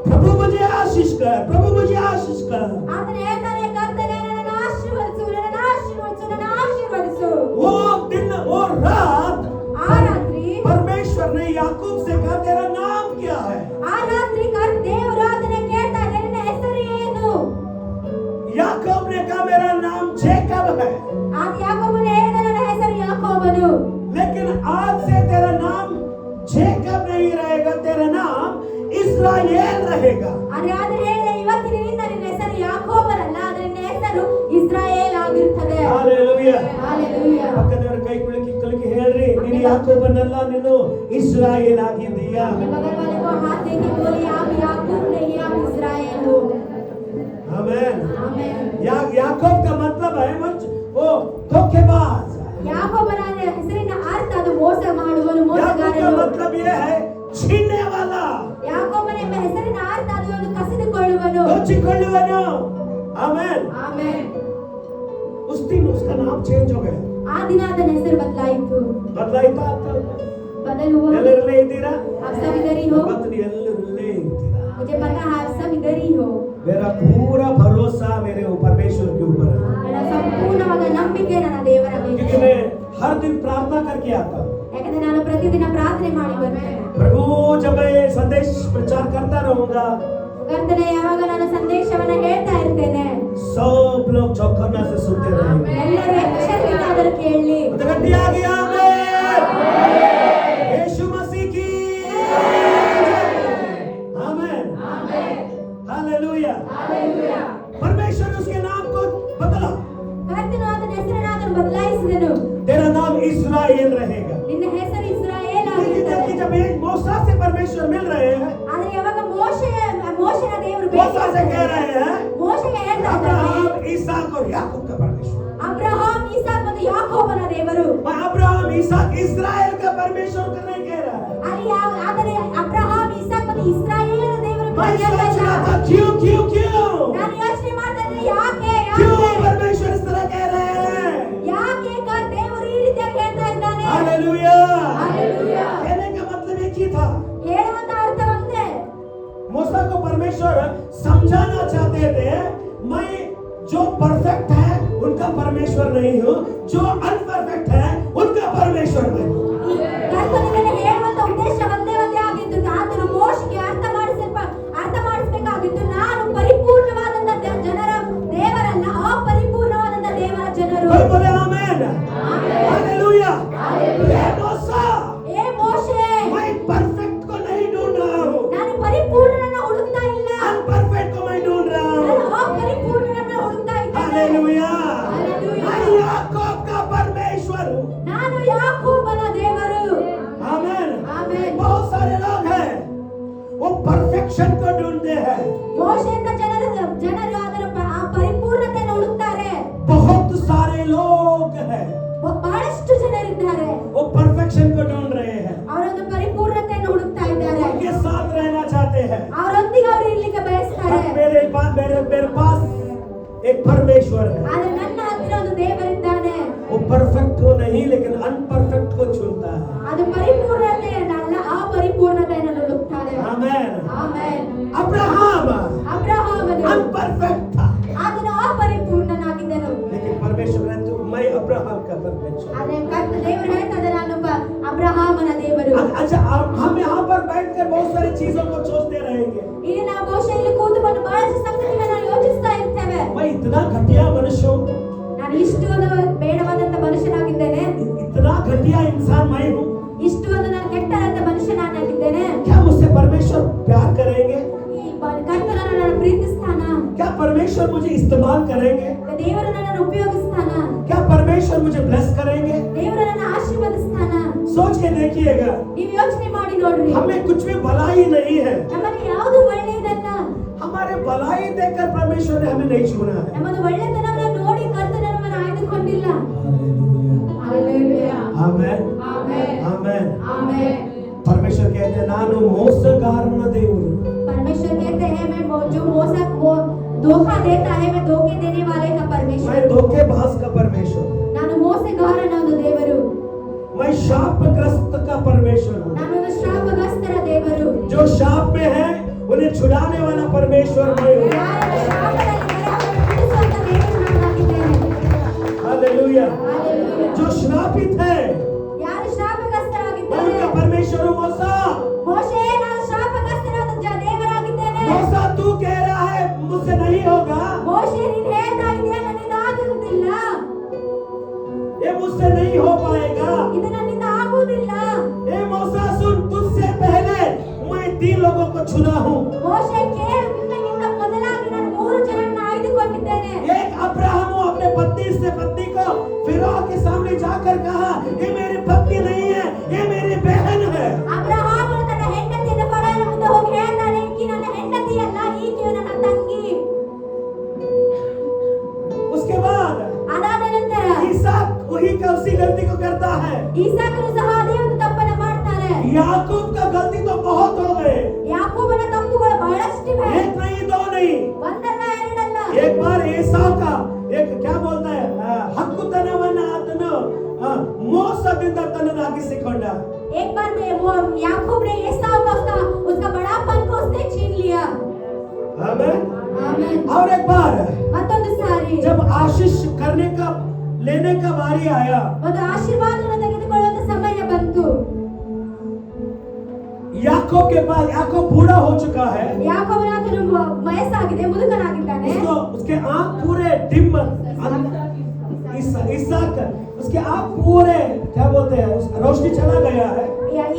प्रभु मुझे आशीष कर, प्रभु मुझे आशीष कर। ಆತನು ಹೇಳ್ತಾನೆ, ಕರ್ತನೇ ನನ್ನನ್ನು ಆಶೀರ್ವದಿಸು, ನನ್ನನ್ನು ಆಶೀರ್ವದಿಸು, ನನ್ನನ್ನು ಆಶೀರ್ವದಿಸು. वो दिन वो रात ಆ ರಾತ್ರಿ परमेश्वर ने याकूब से कहा तेरा नाम क्या है? ಆ ರಾತ್ರಿ ದೇವರು ಆತನ ಕೇಳ್ತಾ ಇದ್ದಾನೆ, ನಿನ್ನ ಹೆಸರು ಏನು? याकूब ने कहा मेरा नाम जेकब है। ಆಗ ಯಾಕೋಬನು ಹೇಳಿದ, ನನ್ನ ಹೆಸರು ಯಾಕೋಬನು. लेकिन आज से तेरा नाम जेकब नहीं रहेगा, तेरा नाम इस्राएल रहेगा। ಆದ್ರೆ ಹೇಳಿದ, ಇವತ್ತಿನಿಂದ ನಿನ್ನ ಹೆಸರು ಯಾಕೋಬನಲ್ಲ, ಆದ್ರೆ ನಿನ್ನ ಹೆಸರು ಇಸ್ರಾಯೇಲ್ ಆಗಿರುತ್ತದೆ. हालेलुया। ಹಾಲೆಲೂಯಾ. ಪಕ್ಕದವರ ಕೈ ಕುಲುಕಿ ಹೇಳ್ರಿ, ನೀನು ಯಾಕೋಬನಲ್ಲ, ನೀನು ಇಸ್ರಾಯೇಲ್ ಆಗಿದ್ದೀಯಾ। बगल वाले को हाथ देके बोलिए, आप याकूब नहीं, आप इस्राएल हो। आमीन। आमीन। याकूब का मतलब है वो धोखेबाज। ಯಾಕೋಬನ ಹೆಸರಿನ ಅರ್ಥ ಅದು ಮೋಸ ಮಾಡುವನು, याकूब का ಮೋಸಗಾರನು. मतलब ये है छीनने वाला, ಯಾಕೋಬನ ಎಂಬ ಹೆಸರಿನ ಅರ್ಥ ಅದು ಒಂದು ಕಸಿದುಕೊಳ್ಳುವನು, जो ದೋಚಿಕೊಳ್ಳುವನು. ಆಮೆನ್. ಆಮೆನ್. उस दिन उसका नाम चेंज हो गया. ಆ ದಿನ ಅದರ ಹೆಸರು ಬದಲಾಯಿತು. ಬದಲಾಯ್ತಾ ಅಂತ बदल हुआ. ಎಲ್ಲರಲ್ಲೇ ಇದ್ದೀರಾ? आप सब इधर ही हो. ಇವತ್ತು ನೀವು ಎಲ್ಲರಲ್ಲೇ ಇದ್ದೀರಾ. मुझे पता है आप सब इधर ही हो. मेरा पूरा भरोसा मेरे परमेश्वर के ऊपर है. ನನ್ನ ಸಂಪೂರ್ಣವಾದ ನಂಬಿಕೆ ನನ್ನ ದೇವರ ಮೇಲೆ. क्योंकि मैं हर दिन प्रार्थना करके आता हूँ. ಯಾಕಂದ್ರೆ ನಾನು ಪ್ರತಿದಿನ ಪ್ರಾರ್ಥನೆ ಮಾಡಿ ಬರ್ತೇನೆ. प्रभु जब मैं संदेश प्रचार करता रहूंगा, ಕರ್ತನೆ ಯಾವಾಗ ನಾನು ಸಂದೇಶವನ್ನ ಹೇಳ್ತಾ ಇರ್ತೇನೆ, सब लोग चौकन्ना से सुनते रहेंगे. ಎಲ್ಲರೂ ಎಚ್ಚರಿಕೆಯಿಂದ ಅದನ್ನು ಕೇಳಲಿ. गड्डियागी आमेन. यीशु मसीह की आमेन. हालेलुया. परमेश्वर ने उसके नाम को बदला. ಕರ್ತನು ಅದರ ಹೆಸರನ್ನು ಅದನ್ನು ಬದಲಾಯಿಸಿದನು. तेरा नाम इस्राएल रहेगा. ನಿನ್ನ ಹೆಸರು ಇಸ್ರಾಯೇಲ್ लेकिन ಆಗಿರುತ್ತದೆ. जब ये मूसा से परमेश्वर मिल रहे हैं, ಆದರೆ ಯಾವಾಗ ಮೋಶೆನ ದೇವರು मूसा से कह रहे हैं ಮೋಶೆಗೆ ಹೇಳ್ತಾ ಇದ್ದಾನೆ, अब्राहम, इसहाक और याकूब का परमेश्वर. ಅಬ್ರಹಾಂ, ಇಸಾಕ್ ಮತ್ತು ಯಾಕೋಬನ ದೇವರು. मैं अब्राहम, इसहाक, इस्राएल का परमेश्वर करने कह रहा है. ಅಲ್ಲಿ ಆದರೆ ಅಬ್ರಹಾಂ, ಇಸಾಕ್ ಮತ್ತು ಇಸ್ರಾಯೇಲನ ದೇವರು मैं ಹೇಳ್ತಾ सोच रहा ಇಲ್ಲ. था क्यों क्यों क्यों ನಾನು ಯೋಚನೆ ಮಾಡ್ತಾ ಇದ್ದೆ, ಯಾಕೆ क्यों ಯಾಕೆ परमेश्वर इस तरह कह रहे हैं. ಯಾಕೆ ದೇವರು ಈ ರೀತಿಯಾಗಿ ಹೇಳ್ತಾ ಇದ್ದಾನೆ. हालेलुया. हालेलुया. कहने का मतलब एक ही था. ಹೇಳುವಂತ ಅರ್ಥ ಒಂದೇ. मूसा को परमेश्वर समझाना चाहते थे, मैं जो परफेक्ट है उनका परमेश्वर नहीं हूँ, जो अनपरफेक्ट है उनका परमेश्वर मैं हूँ. ಕರ್ತನಿಗೆ ಹೇಳುವಂತ ಉದ್ದೇಶ ಒಂದೇ ಆಗಿತ್ತು. ಆತನು ಮೋಶೆಗೆ ಅರ್ಥ ಮಾಡಿಸಬೇಕಾಗಿತ್ತು, ನಾನು ಪರಿಪೂರ್ಣವಾದಂತ ಜನರ ದೇವರಲ್ಲ, ಅಪರಿಪೂರ್ಣವಾದಂತ ದೇವರ ಜನರು. कोई बोले आमेन. हालेलुया. हे मूसा, ಏ ಮೋಶೆ, मैं परफेक्ट को नहीं ढूंढ रहा हूँ, ನಾನು ಪರಿಪೂರ್ಣನನ್ನ ಹುಡುಕ್ತಾ ಇಲ್ಲ, अनपरफेक्ट को मैं ढूंढ रहा ನಾನು हूँ. ಅಪರಿಪೂರ್ಣನನ್ನ ಹುಡುಕ್ತಾ ಇದ್ದೇನೆ. हालेलुया. हालेलुया. मैं याकूब का परमेश्वर हूँ. ನಾನು ಯಾಕೋಬನ ದೇವರು. आमेन. ಆಮೆನ್. बहुत सारे लोग हैं वो परफेक्शन को ढूंढते हैं. ಮೋಶೆಯಿಂದ ಜನರು ಅದರ ಆ ಪರಿಪೂರ್ಣತೆಯನ್ನು ಹುಡುಕ್ತಾರೆ. बहुत सारे लोग हैं ಬಹಳಷ್ಟು ಜನರಿದ್ದಾರೆ, वो परफेक्शन को ढूंढ रहे हैं, ಅವರೊಂದು ಪರಿಪೂರ್ಣತೆಯನ್ನು ಹುಡುಕ್ತಾ ಇದ್ದಾರೆ, उनके साथ रहना चाहते हैं. ಅವರೊಂದಿಗೆ ಅವರು ಇರ್ಲಿಕ್ಕೆ ಬಯಸ್ತಾರೆ. मेरे पास एक परमेश्वर है. ಆದ್ರೆ ನನ್ನ ಹತ್ತಿರ ಒಂದು ದೇವರಿದ್ದಾನೆ, वो परफेक्ट को नहीं लेकिन अनपरफेक्ट को चुनता है. ಅದು ಪರಿಪೂರ್ಣತೆಯನ್ನಲ್ಲ, ಅಪರಿಪೂರ್ಣತೆಯನ್ನು ಹುಡುಕ್ತಾರೆ. आमेन. ಆಮೆನ್. अब्राहम ಅಬ್ರಹಾಮನು अनपरफेक्ट था, ಆತನು ಅಪರಿಪೂರ್ಣನಾಗಿದ್ದನು. लेकिन परमेश्वर ने तो मैं अब्राहम का परमेश्वर. ಆದ್ರೆ ಕರ್ತ ದೇವರು ಹೇಳ್ತಾರೆ, ನಾನು ಅಬ್ರಹಾಮನ ದೇವರು. अच्छा, हम यहाँ पर बैठकर बहुत सारी चीजों को सोचते रहेंगे. ಇಲ್ಲಿ ನಾವು ಬಹುಶಃ ಇಲ್ಲಿ ಕೂತುಕೊಂಡು ಬಹಳಷ್ಟು ಸಂಗತಿಗಳನ್ನ ಯೋಚಿಸ್ತಾ ಇರ್ತೇವೆ. मैं इतना घटिया मनुष्य हूँ, ನಾನು ಇಷ್ಟು ಒಂದು ಬೇಡವಾದಂತ ಮನುಷ್ಯನಾಗಿದ್ದೇನೆ, इतना घटिया इंसान मैं हूँ. ಇಷ್ಟು ಒಂದು ನಾನು ಕೆಟ್ಟದಂತ ಮನುಷ್ಯನಾಗಿದ್ದೇನೆ. क्या मुझसे परमेश्वर प्यार करेंगे? ಈ ಕರ್ತನ ನನ್ನನ್ನು ಪ್ರೀತಿಸ್ತಾನ? क्या परमेश्वर मुझे इस्तेमाल करेंगे? ದೇವರು ನನ್ನನ್ನು ಉಪಯೋಗಿಸ್ತಾನ? क्या परमेश्वर मुझे ब्लेस करेंगे? ದೇವರು ನನ್ನ ಆಶೀರ್ವದಿಸ್ತಾನ? सोच के देखिएगा, ನೀವು ಯೋಚನೆ ಮಾಡಿ ನೋಡ್ರಿ, हमें कुछ भी भलाई नहीं है. ನಮ್ಮಲ್ಲಿ ಯಾವುದು ಒಳ್ಳೆಯದಲ್ಲ. हमारे भलाई देखकर परमेश्वर ने हमें नहीं चुना है. ನಮ್ಮದು ಒಳ್ಳೆತನವನ್ನು ನೋಡಿ ಕರ್ತನ ನಮ್ಮನ್ನು ಆಯ್ದುಕೊಂಡಿಲ್ಲ. Hallelujah. Amen. Amen. Amen. Amen. परमेश्वर कहते हैं ನಾನು ಮೋಸಗಾರನ ದೇವರು. परमेश्वर कहते हैं, मैं जो धोखा देता है, मैं धोखे देने वाले का परमेश्वर. मैं धोखेबाज का परमेश्वर. ನಾನು ಮೋಸಗಾರನ ಒಂದು ದೇವರು. मैं शापग्रस्त का परमेश्वर हूँ. ನಾನು ಒಂದು ಶಾಪಗ್ರಸ್ತರ ದೇವರು. जो शाप में है उन्हें छुड़ाने वाला परमेश्वर मैं हूँ. ಯಾರು ಶಾಪದಲ್ಲಿದ್ದಾರೆ ಅವರನ್ನು ಬಿಡಿಸುವಂತ ದೇವರು ನಾನಾಗಿದ್ದೇನೆ. हालेलुया. ಹಾಲೆಲೂಯಾ. जो श्रापित है ಯಾರು मैं ಶಾಪಗ್ರಸ್ತರಾಗಿದ್ದಾರೆ, उनका परमेश्वर हूँ. मूसा, ಮೋಶೆ, ನಾನು ಶಾಪಗ್ರಸ್ತರಾದ ದೇವರಾಗಿದ್ದೇನೆ. मूसा तू कह रहा है मुझसे नहीं होगा, ಮೋಶೆ, ನೀನು ಹೇಳ್ತಾ ಇದೀಯ ನನ್ನಿಂದ ಆಗುವುದಿಲ್ಲ, ये मुझसे नहीं हो पाएगा. ಇದು ನನ್ನಿಂದ ಆಗುವುದಿಲ್ಲ. ए मूसा सुन, तुझसे पहले मैं 3 लोगों को चुना हूँ. ಮೋಶೆ, ಕೇಳು, ನಿನ್ನಿಂದ ಮೊದಲಾಗಿ ನಾನು 3 ಜನರನ್ನು ಆಯ್ದುಕೊಂಡಿದ್ದೇನೆ. एक अब्राहम अपने पत्नी से पत्नी को फिरौन के सामने जाकर कहा, ये मेरी पत्नी नहीं है, ये मेरी बहन है. ಅಬ್ರಹಾಮನು ತನ್ನ ಹೆಂಡತಿಯನ್ನು ಫರೋಹನ ಮುಂದೆ ಹೋಗಿ ಹೇಳ್ತಾನೆ, ಈಕೆ ನನ್ನ ಹೆಂಡತಿಯಲ್ಲ, ಈಕೆಯು ನನ್ನ ತಂಗಿ. उसके बाद ಅದಾದ ನಂತರ ईसाक वही का उसी गलती को करता है. ಇಸಾಕನು ಸಹ ಅದೇ ಒಂದು ತಪ್ಪನ್ನು ಮಾಡ್ತಾರೆ. याकूब का गलती तो बहुत हो गए, ಯಾಕೋಬನ ತಪ್ಪುಗಳು ಬಹಳಷ್ಟಿವೆ. एक नहीं 2 नहीं. ಒಂದು एक बार एसाव का एक क्या बोलता है ಹಕ್ಕುತನವನ್ನ ಆತನು ಮೋಸದಿಂದ ತನ್ನದಾಗಿಸಿಕೊಂಡ. एक बार में वो याकूब ने एसाव का उसका बड़ापन को उसने छीन लिया. आमीन आमीन. और एक बार ಮತ್ತೊಂದು ಸಾರಿ जब आशीष करने का लेने का बारी आया, ಒಂದು ಆಶೀರ್ವಾದವನ್ನು ತೆಗೆದುಕೊಳ್ಳುವ ಸಮಯ ಬಂತು. याकूब के पास, याकूब बूढ़ा हो चुका है, ಯಾಕೋಬನ ವಯಸ್ಸಾಗಿದೆ, ಮುದುಕನಾಗಿದ್ದಾನೆ. उसके आंख पूरे डिम, इसहाक उसके आंख पूरे क्या बोलते हैं रोशनी चला गया है.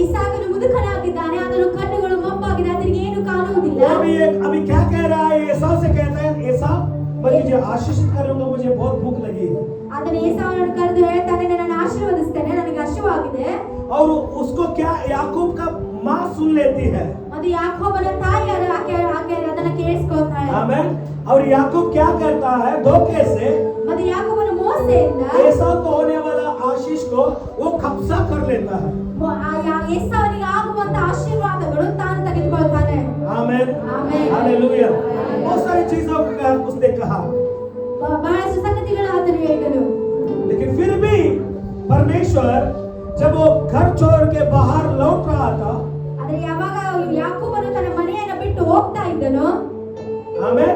ಇಸಾಕನು ಮುದುಕನಾಗಿದ್ದಾನೆ, ಅದರ ಕಣ್ಣುಗಳು ಮೊಬ್ಬಾಗಿದೆ, ಅದರಿಗೆ ಏನು ಕಾಣುವುದಿಲ್ಲ. अभी क्या कह रहा है एसाव से, कहता है एसाव मैं तुझे आशीषित करूंगा, मुझे बहुत भूख लगी है. ಅದನ್ನು ಏಸಾವನನ್ನು ಕರೆದು ಹೇಳ್ತಾನೆ, ನಾನು ಆಶೀರ್ವದಿಸ್ತೇನೆ, ನನಗೆ ಹಸಿವಾಗಿದೆ. और उसको क्या याकूब का माँ सुन लेती है. ಅದು ಯಾಕೋಬನ ತಾಯಿ ಆಕೆ ಅದನ್ನು ಕೇಳಿಸ್ಕೊಳ್ತಾಳೆ. आमीन. और याकूब क्या करता है, धोखे से ಮತ್ತೆ ಯಾಕೋಬನ ಮೋಸದಿಂದ एसाव को होने वाला आशीष को वो कब्जा कर लेता है. ಏಸಾವನಿಗೆ ಆಗುವಂತ ಆಶೀರ್ವಾದಗಳು ತಾನು ತೆಗೆದುಕೊಳ್ತಾನೆ. आमीन आमीन. हालेलुया. बहुत सारी चीजों का उसने कहा, ಬಹಳಷ್ಟು ಸಂಗತಿಗಳು ಆತನು ಹೇಳಿದನು. लेकिन फिर भी परमेश्वर जब वो घर छोड़ के बाहर लौट रहा था, ಆದರೆ ಯಾವಾಗ ಯಾಕೋಬನು ತನ್ನ ಮನೆಯನ್ನು ಬಿಟ್ಟು ಹೋಗ್ತಾ ಇದ್ದನು, आमीन,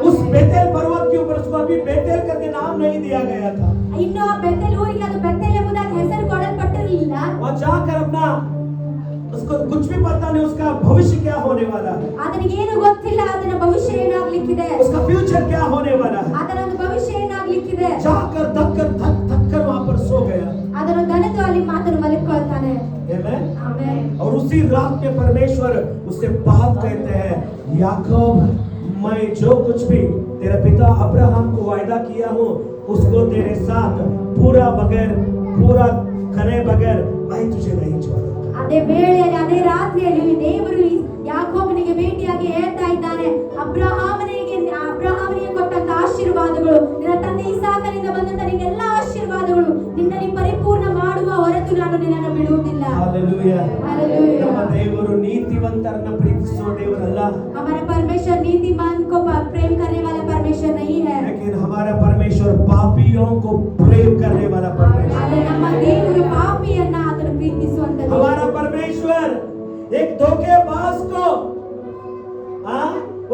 उस बेतेल पर्वत के ऊपर, उसको अभी बेतेल करके नाम नहीं दिया गया था, ಇನ್ನು ಆ ಬೆತ್ತೇಲ್ ಊರಿಗೆ ಅದು ಬೆತ್ತೇಲ್ ಎಂಬುದಾಗಿ ಹೆಸರು ಕೊಡಲ್ಪಟ್ಟಿರಲಿಲ್ಲ. वहां जाकर अपना उसको कुछ भी पता नहीं उसका भविष्य क्या होने वाला है, ಆತನಿಗೆ ಏನು ಗೊತ್ತಿಲ್ಲ, ಆತನ ಭವಿಷ್ಯ ಏನಾಗ್ಲಿಕ್ಕಿದೆ, उसका फ्यूचर क्या होने वाला है. ಆತನ ಒಂದು ಭವಿಷ್ಯ ಏನಾಗ್ಲಿಕ್ಕಿದೆ. जाकर थक कर वहां पर सो गया. ಅದನ್ನು ದಣಿದು ಅಲ್ಲಿ ಮಾತನ್ನು ಮಲಗಿಕೊಳ್ತಾನೆ. आमीन. ಆಮೆನ್. और उसी रात में परमेश्वर उससे बात कहते हैं, याकूब मैं जो कुछ भी तेरे पिता अब्राहम को वायदा किया हूँ उसको तेरे साथ पूरा करे बगैर मैं तुझे नहीं छोड़ूंगा. ಅದೇ ವೇಳೆಯಲ್ಲಿ ಅದೇ ರಾತ್ರಿಯಲ್ಲಿ ದೇವರು ಯಾಕೋಬನಿಗೆ ಭೇಟಿಯಾಗಿ ಹೇಳ್ತಾ ಇದ್ದಾನೆ, ಅಬ್ರಹಾಮನಿಗೆ ಕೊಟ್ಟಂತ ಆಶೀರ್ವಾದಗಳು, ನಿನ್ನ ತಂದೆ ಇಸಾಕನಿಂದ ಬಂದಂತ ನಿನ್ನೆಲ್ಲ ಆಶೀರ್ವಾದಗಳು ನಿನ್ನನ್ನು ಪರಿಪೂರ್ಣ ಮಾಡುವ ಹೊರತು ನಾನು ನಿನ್ನನ್ನು ಬಿಡುವುದಿಲ್ಲ. हालेलुया. हालेलुया. ನಮ್ಮ ದೇವರು ನೀತಿವಂತರನ್ನ ಪ್ರೀತಿಸುವ ದೇವರಲ್ಲ. हमारा परमेश्वर नीतिमान को प्रेम करने वाला परमेश्वर नहीं है, लेकिन हमारा परमेश्वर पापियों को प्रेम करने वाला परमेश्वर. ಆದರೆ ನಮ್ಮ ದೇವರು ಪಾಪಿಯನ್ನ ಆತನು ಪ್ರೀತಿಸುವಂತದ್ದು. हमारा परमेश्वर एक धोखेबाज को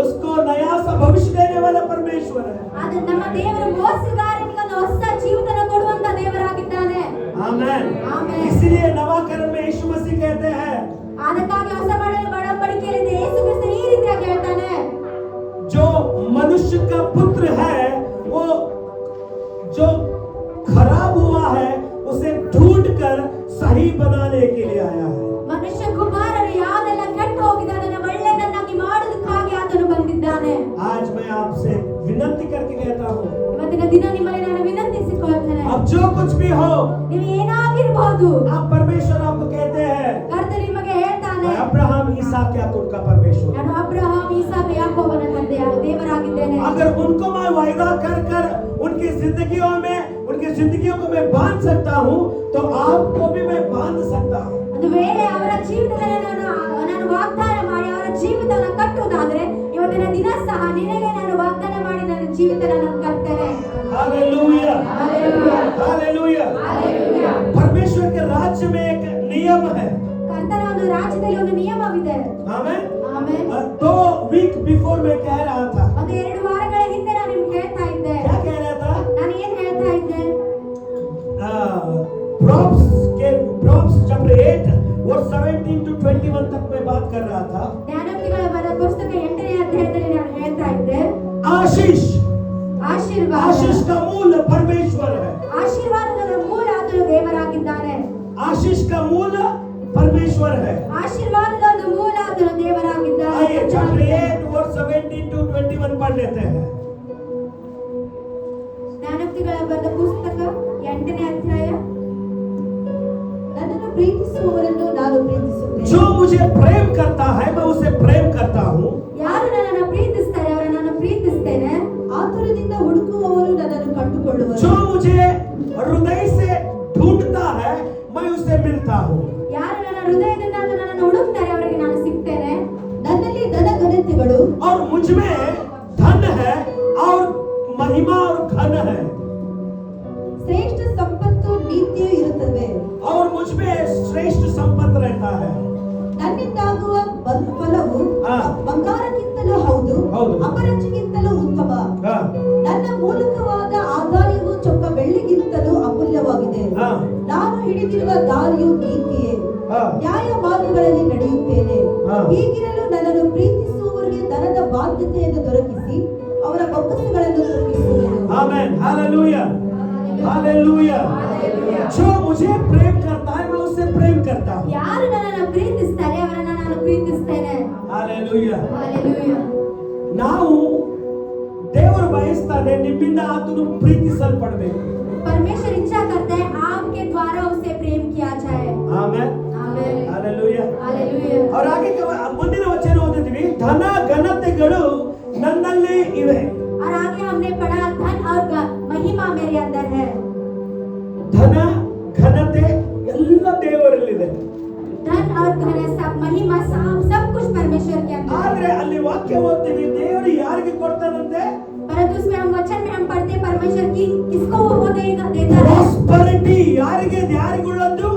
उसको नया सा भविष्य देने वाला परमेश्वर है. ಆದರೆ ನಮ್ಮ ದೇವರು ಮೋಸಗಾರನಿಗೆ ಒಂದು ಹೊಸ ಜೀವಿತನ ಕೊಡುವಂತ ದೇವರಾಗಿದ್ದಾನೆ. आमीन. आमीन. इसलिए नवाकरण में यीशु मसीह कहते हैं, ಅದಕ್ಕಾಗಿ ಹೊಸ ಒಡಂಬಡಿಕೆಯಲ್ಲಿ ಯೇಸು ಕ್ರಿಸ್ತ ಈ ರೀತಿಯಾಗಿ ಹೇಳ್ತಾನೆ, जो मनुष्य का पुत्र है वो जो खराब हुआ है उसे ढूंढकर सही बनाने के लिए आया है. ಮನುಷ್ಯ ಕುಮಾರನು ಯಾವ್ದೆಲ್ಲ ಕೆಟ್ಟು ಹೋಗಿದೆ ಅದನ್ನ ಒಳ್ಳೆಯದನ್ನಾಗಿ ಮಾಡೋದಕ್ಕಾಗಿ ಆತನು ಬಂದಿದ್ದಾನೆ. आज मैं आपसे विनती करके कहता हूँ, ಇವತ್ತಿನ ದಿನ ನಿಮ್ಮಲ್ಲಿ ನಾನು ವಿನಂತಿಸಿಕೊಳ್ತೇನೆ, अब जो कुछ भी हो, ನೀವು ಏನಾಗಿರಬಹುದು, आप परमेश्वर आपको कहते हैं, ಕರ್ತನು ನಿಮಗೆ ಹೇಳ್ತಾನೆ, मैं अब्राहम इसहाक याकूब का परमेश्वर. ನಾನು ಅಬ್ರಹಾಂ ಇಸಾಕ ಯಾಕೋಬನ ತಂದೆಯ ದೇವರಾಗಿದ್ದೇನೆ. अगर उनको मैं वायदा कर कर उनकी जिंदगियों को मैं बांध सकता हूँ तो आपको भी मैं बांध सकता हूँ. ಒಂದು ವೇಳೆ ಅವರ ಜೀವಿತದಲ್ಲಿ ನಾನು ವಾಗ್ದಾನ ಮಾಡಿ ಅವರ ಜೀವಿತವನ್ನು ಕಟ್ಟುವುದಾದ್ರೆ ಇವತ್ತಿನ ದಿನ ಸಹ ನಿನಗೆ ನಾನು ವಾಗ್ದಾನ ಮಾಡಿ ನನ್ನ ಜೀವಿತವನ್ನು ಕಟ್ತೇನೆ. हालेलुया. हालेलुया. हालेलुया. हालेलुया. परमेश्वर के राज्य में एक नियम है. ಕರ್ತನ ಒಂದು ರಾಜ್ಯದಲ್ಲಿ ಒಂದು ನಿಯಮವಿದೆ. आमीन. ಆಮೆನ್. 2 वीक बिफोर मैं कह रहा था, ಒಂದು 2 ವಾರಗಳ ಹಿಂದೆ ನಾನು ನಿಮ್ಗೆ ಹೇಳ್ತಾ ಇದ್ದೆ. क्या कह रहा था, ನಾನು ಏನ್ ಹೇಳ್ತಾ ಇದ್ದೆ, प्रॉप्स चैप्टर 8 और 17 to 21 तक मैं बात कर रहा था. ಜ್ಞಾನೋಕ್ತಿಗಳ ಬರೆದ ಪುಸ್ತಕ 8ನೇ ಅಧ್ಯಾಯದಲ್ಲಿ ನಾನು ಹೇಳ್ತಾ ಇದ್ದೆ, आशीष ಆಶೀರ್ವಾದ का मूल परमेश्वर है. ಆಶೀರ್ವಾದದ ಮೂಲ ಆತನು ದೇವರಾಗಿದ್ದಾನೆ. आशीष का मूल परमेश्वर है. ಆಶೀರ್ವಾದದ ಒಂದು ಮೂಲ ಆತನು ದೇವರಾಗಿದ್ದಾನೆ. आइए चैप्टर 8 और 17 to 21 पढ़ लेते हैं. ಜ್ಞಾನೋಕ್ತಿಗಳ ಬರೆದ ಪುಸ್ತಕ 8ನೇ ಅಧ್ಯಾಯ. ನನ್ನನ್ನು ಪ್ರೀತಿಸುವವರನ್ನು ನಾನು ಪ್ರೀತಿಸುತ್ತೇನೆ. जो मुझे प्रेम करता है मैं उसे प्रेम करता हूँ. ಯಾರು ನನ್ನನ್ನು ಪ್ರೀತಿಸ್ತಾರೆ ಅವರನ್ನು ನಾನು ಪ್ರೀತಿಸ್ತೇನೆ. ಆತುರದಿಂದ ಹುಡುಕುವವರು ನನ್ನನ್ನು ಕಂಡುಕೊಳ್ಳುವರು. जो मुझे हृदय से ढूंढता है मैं उसे मिलता हूँ. ಯಾರು ನನ್ನ ಹೃದಯದಿಂದ ನನ್ನನ್ನು ಹುಡುಕ್ತಾರೆ ಅವರಿಗೆ ನಾನು ಸಿಗ್ತೇನೆ. ನನ್ನಲ್ಲಿ ಧನ ಘನತೆಗಳು और मुझ में धन है और महिमा और घन है ಶ್ರೇಷ್ಠ ಸಂಪತ್ತು ನೀತಿಯೂ ಇರುತ್ತವೆ और मुझ में श्रेष्ठ संपत्ति रहता है ನನ್ನಿಂದಾಗುವ ಫಲವು ಹಾ. ಬಂಗಾರಕ್ಕಿಂತಲೂ ಹೌದು ಹೌದು. ಅಪರಂಜಿಗಿಂತಲೂ ಉತ್ತಮ ಹಾ. ನನ್ನ ಮೂಲಕವಾದ ಆದಾಯವು ಚೊಕ್ಕ ಬೆಳ್ಳಿಗಿಂತಲೂ ಅಮೂಲ್ಯವಾಗಿದೆ ಹಾ. ನಾನು ಹಿಡಿದಿರುವ ದಾರಿಯು ನೀತಿಯೇ ಹಾ. ನ್ಯಾಯ ಮಾರ್ಗಗಳಲ್ಲಿ ನಡೆಯುತ್ತೇನೆ ಹಾ. ಹೀಗಿರಲು ನನ್ನನ್ನು ಪ್ರೀತಿಸುವವರಿಗೆ ಧನದ ಬಾಧ್ಯತೆಯನ್ನು ದೊರಕಿಸಿ ಅವರ ಬೊಕ್ಕಸಗಳನ್ನು ತುಂಬಿಸುವೆನು आमेन हालेलुया हालेलुया जो मुझे प्रेम करता है मैं उससे प्रेम करता हूँ ಯಾರು ನನ್ನನ್ನು ಪ್ರೀತಿಸ್ತಾರೆ ಅವರನ್ನ ನಾನು ಪ್ರೀತಿಸ್ತೇನೆ. Hallelujah hallelujah. ನಾವು ದೇವರು ಬಯಸ್ತಾನೆ ನಿಮ್ಮಿಂದ ಆತನು ಪ್ರೀತಿಸಲ್ಪಡಬೇಕು परमेश्वर इच्छा करता है आपके द्वारा उसे प्रेम किया जाए. Amen amen. Hallelujah hallelujah. और आगे ಮುಂದಿನ ವಚನ ಓದಿದ್ವಿ ಧನ ಘನತೆಗಳು ನನ್ನಲ್ಲಿ ಇವೆ और आगे हमने पढ़ा धन और महिमा मेरे अंदर है. ಧನ ಘನತೆ ಎಲ್ಲ ದೇವರಲ್ಲಿದೆ धन और घन सब महिमा सब कुछ परमेश्वर के अंदर है. ಆದ್ರೆ ಅಲ್ಲಿ ವಾಕ್ಯ ಓದ್ತೀವಿ ದೇವರು ಯಾರಿಗೆ ಕೊಡ್ತಾನಂತೆ परंतु उसमें हम वचन में हम पढ़ते हैं परमेश्वर की किसको वो देगा देता है. ಪ್ರಾಸ್ಪರಿಟಿ ಯಾರಿಗುಳ್ಳದ್ದು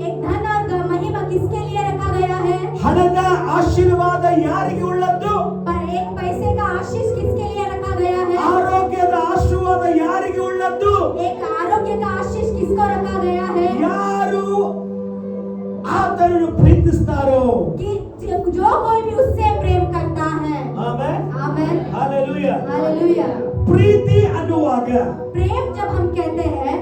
एक धन और महिमा किसके लिए रखा गया है. ಹಣದ ಆಶೀರ್ವಾದ ಯಾರಿಗೆ ಉಳ್ಳದ್ದು पर एक पैसे का आशीष किसके लिए रखा गया है. ಆರೋಗ್ಯದ ಆಶೀರ್ವಾದ ಯಾರಿಗೆ ಉಳ್ಳದ್ದು एक आरोग्य का आशीष किसको रखा गया है. ಯಾರು ಆತನನ್ನು ಪ್ರೀತಿಸ್ತಾರೋ कि जो कोई भी उससे प्रेम करता है. Amen amen. Hallelujah hallelujah. ಪ್ರೀತಿ ಅನ್ನುವಾಗ प्रेम जब हम कहते हैं